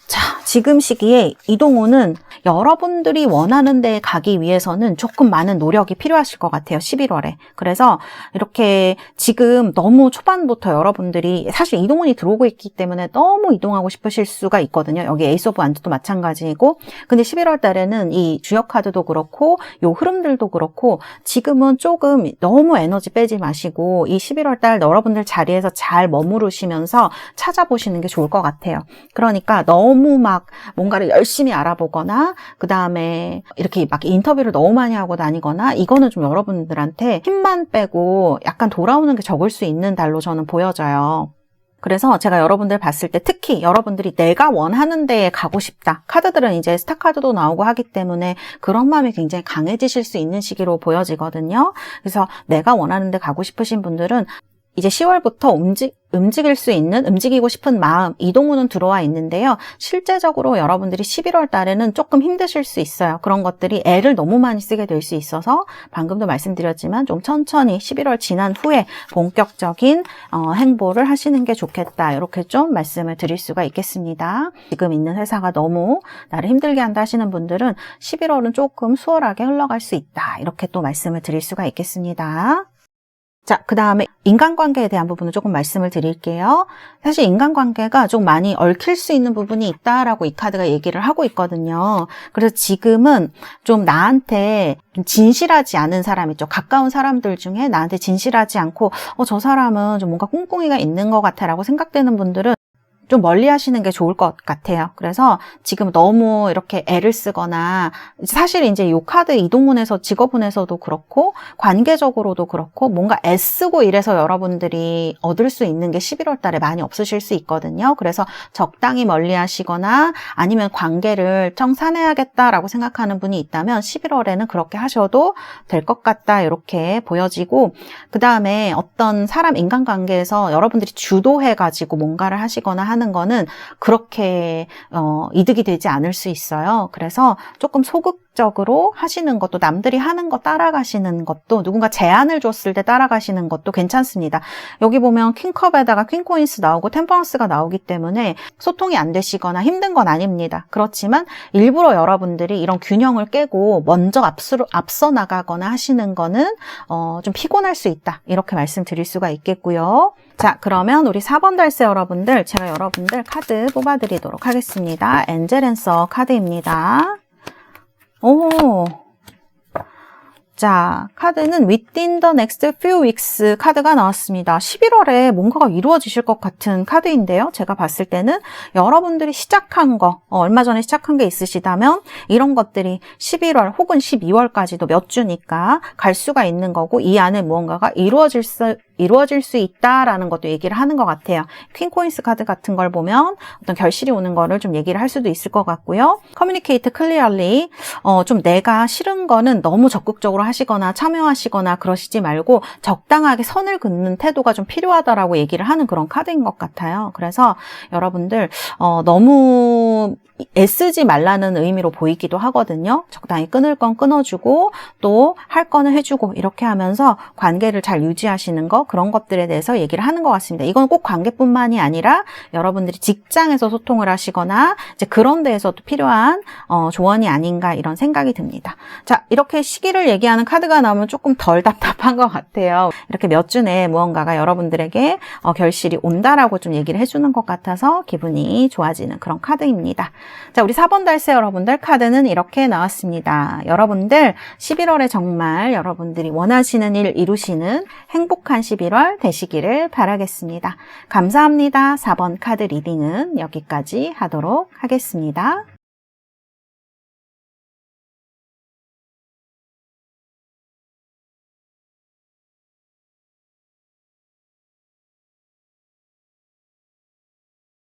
자, 지금 시기에 이동호는 여러분들이 원하는 데에 가기 위해서는 조금 많은 노력이 필요하실 것 같아요. 11월에. 그래서 이렇게 지금 너무 초반부터 여러분들이 사실 이동운이 들어오고 있기 때문에 너무 이동하고 싶으실 수가 있거든요. 여기 에이스 오브 완즈도 마찬가지고. 근데 11월 달에는 이 주역 카드도 그렇고 요 흐름들도 그렇고 지금은 조금 너무 에너지 빼지 마시고 이 11월 달 여러분들 자리에서 잘 머무르시면서 찾아보시는 게 좋을 것 같아요. 그러니까 너무 막 뭔가를 열심히 알아보거나 그 다음에 이렇게 막 인터뷰를 너무 많이 하고 다니거나, 이거는 좀 여러분들한테 힘만 빼고 약간 돌아오는 게 적을 수 있는 달로 저는 보여져요. 그래서 제가 여러분들 봤을 때 특히 여러분들이 내가 원하는 데에 가고 싶다. 카드들은 이제 스타 카드도 나오고 하기 때문에 그런 마음이 굉장히 강해지실 수 있는 시기로 보여지거든요. 그래서 내가 원하는 데 가고 싶으신 분들은 이제 10월부터 움직일 수 있는, 움직이고 싶은 마음, 이동운은 들어와 있는데요. 실제적으로 여러분들이 11월 달에는 조금 힘드실 수 있어요. 그런 것들이 애를 너무 많이 쓰게 될 수 있어서 방금도 말씀드렸지만 좀 천천히 11월 지난 후에 본격적인 행보를 하시는 게 좋겠다. 이렇게 좀 말씀을 드릴 수가 있겠습니다. 지금 있는 회사가 너무 나를 힘들게 한다 하시는 분들은 11월은 조금 수월하게 흘러갈 수 있다. 이렇게 또 말씀을 드릴 수가 있겠습니다. 자, 그 다음에 인간관계에 대한 부분을 조금 말씀을 드릴게요. 사실 인간관계가 좀 많이 얽힐 수 있는 부분이 있다라고 이 카드가 얘기를 하고 있거든요. 그래서 지금은 좀 나한테 진실하지 않은 사람 있죠. 가까운 사람들 중에 나한테 진실하지 않고 저 사람은 좀 뭔가 꿍꿍이가 있는 것 같아 라고 생각되는 분들은 좀 멀리 하시는 게 좋을 것 같아요. 그래서 지금 너무 이렇게 애를 쓰거나, 사실 이제 이 카드 이동운에서 직업운에서도 그렇고 관계적으로도 그렇고 뭔가 애쓰고 이래서 여러분들이 얻을 수 있는 게 11월 달에 많이 없으실 수 있거든요. 그래서 적당히 멀리 하시거나 아니면 관계를 청산해야겠다라고 생각하는 분이 있다면 11월에는 그렇게 하셔도 될 것 같다, 이렇게 보여지고, 그 다음에 어떤 사람 인간관계에서 여러분들이 주도해가지고 뭔가를 하시거나 하는 거는 그렇게 이득이 되지 않을 수 있어요. 그래서 조금 소극적으로 하시는 것도, 남들이 하는 거 따라가시는 것도, 누군가 제안을 줬을 때 따라가시는 것도 괜찮습니다. 여기 보면 킹컵에다가 퀸코인스 나오고 템퍼런스가 나오기 때문에 소통이 안 되시거나 힘든 건 아닙니다. 그렇지만 일부러 여러분들이 이런 균형을 깨고 먼저 앞서 나가거나 하시는 거는 좀 피곤할 수 있다, 이렇게 말씀드릴 수가 있겠고요. 자, 그러면 우리 4번 달세 여러분들, 제가 여러분들 카드 뽑아드리도록 하겠습니다. 엔젤앤서 카드입니다. 자, 카드는 Within the next few weeks 카드가 나왔습니다. 11월에 뭔가가 이루어지실 것 같은 카드인데요. 제가 봤을 때는 여러분들이 시작한 거, 얼마 전에 시작한 게 있으시다면 이런 것들이 11월 혹은 12월까지도 몇 주니까 갈 수가 있는 거고, 이 안에 무언가가 이루어질 수 이루어질 수 있다라는 것도 얘기를 하는 것 같아요. 퀸 코인스 카드 같은 걸 보면 어떤 결실이 오는 거를 좀 얘기를 할 수도 있을 것 같고요. Communicate clearly. 좀 내가 싫은 거는 너무 적극적으로 하시거나 참여하시거나 그러시지 말고 적당하게 선을 긋는 태도가 좀 필요하다라고 얘기를 하는 그런 카드인 것 같아요. 그래서 여러분들 너무 애쓰지 말라는 의미로 보이기도 하거든요. 적당히 끊을 건 끊어주고 또 할 거는 해주고 이렇게 하면서 관계를 잘 유지하시는 거 그런 것들에 대해서 얘기를 하는 것 같습니다. 이건 꼭 관계뿐만이 아니라 여러분들이 직장에서 소통을 하시거나 이제 그런 데에서도 필요한 조언이 아닌가 이런 생각이 듭니다. 자, 이렇게 시기를 얘기하는 카드가 나오면 조금 덜 답답한 것 같아요. 이렇게 몇 주 내에 무언가가 여러분들에게 결실이 온다라고 좀 얘기를 해주는 것 같아서 기분이 좋아지는 그런 카드입니다. 자, 우리 4번 달새 여러분들 카드는 이렇게 나왔습니다. 여러분들 11월에 정말 여러분들이 원하시는 일 이루시는 행복한 11월 되시기를 바라겠습니다. 감사합니다. 4번 카드 리딩은 여기까지 하도록 하겠습니다.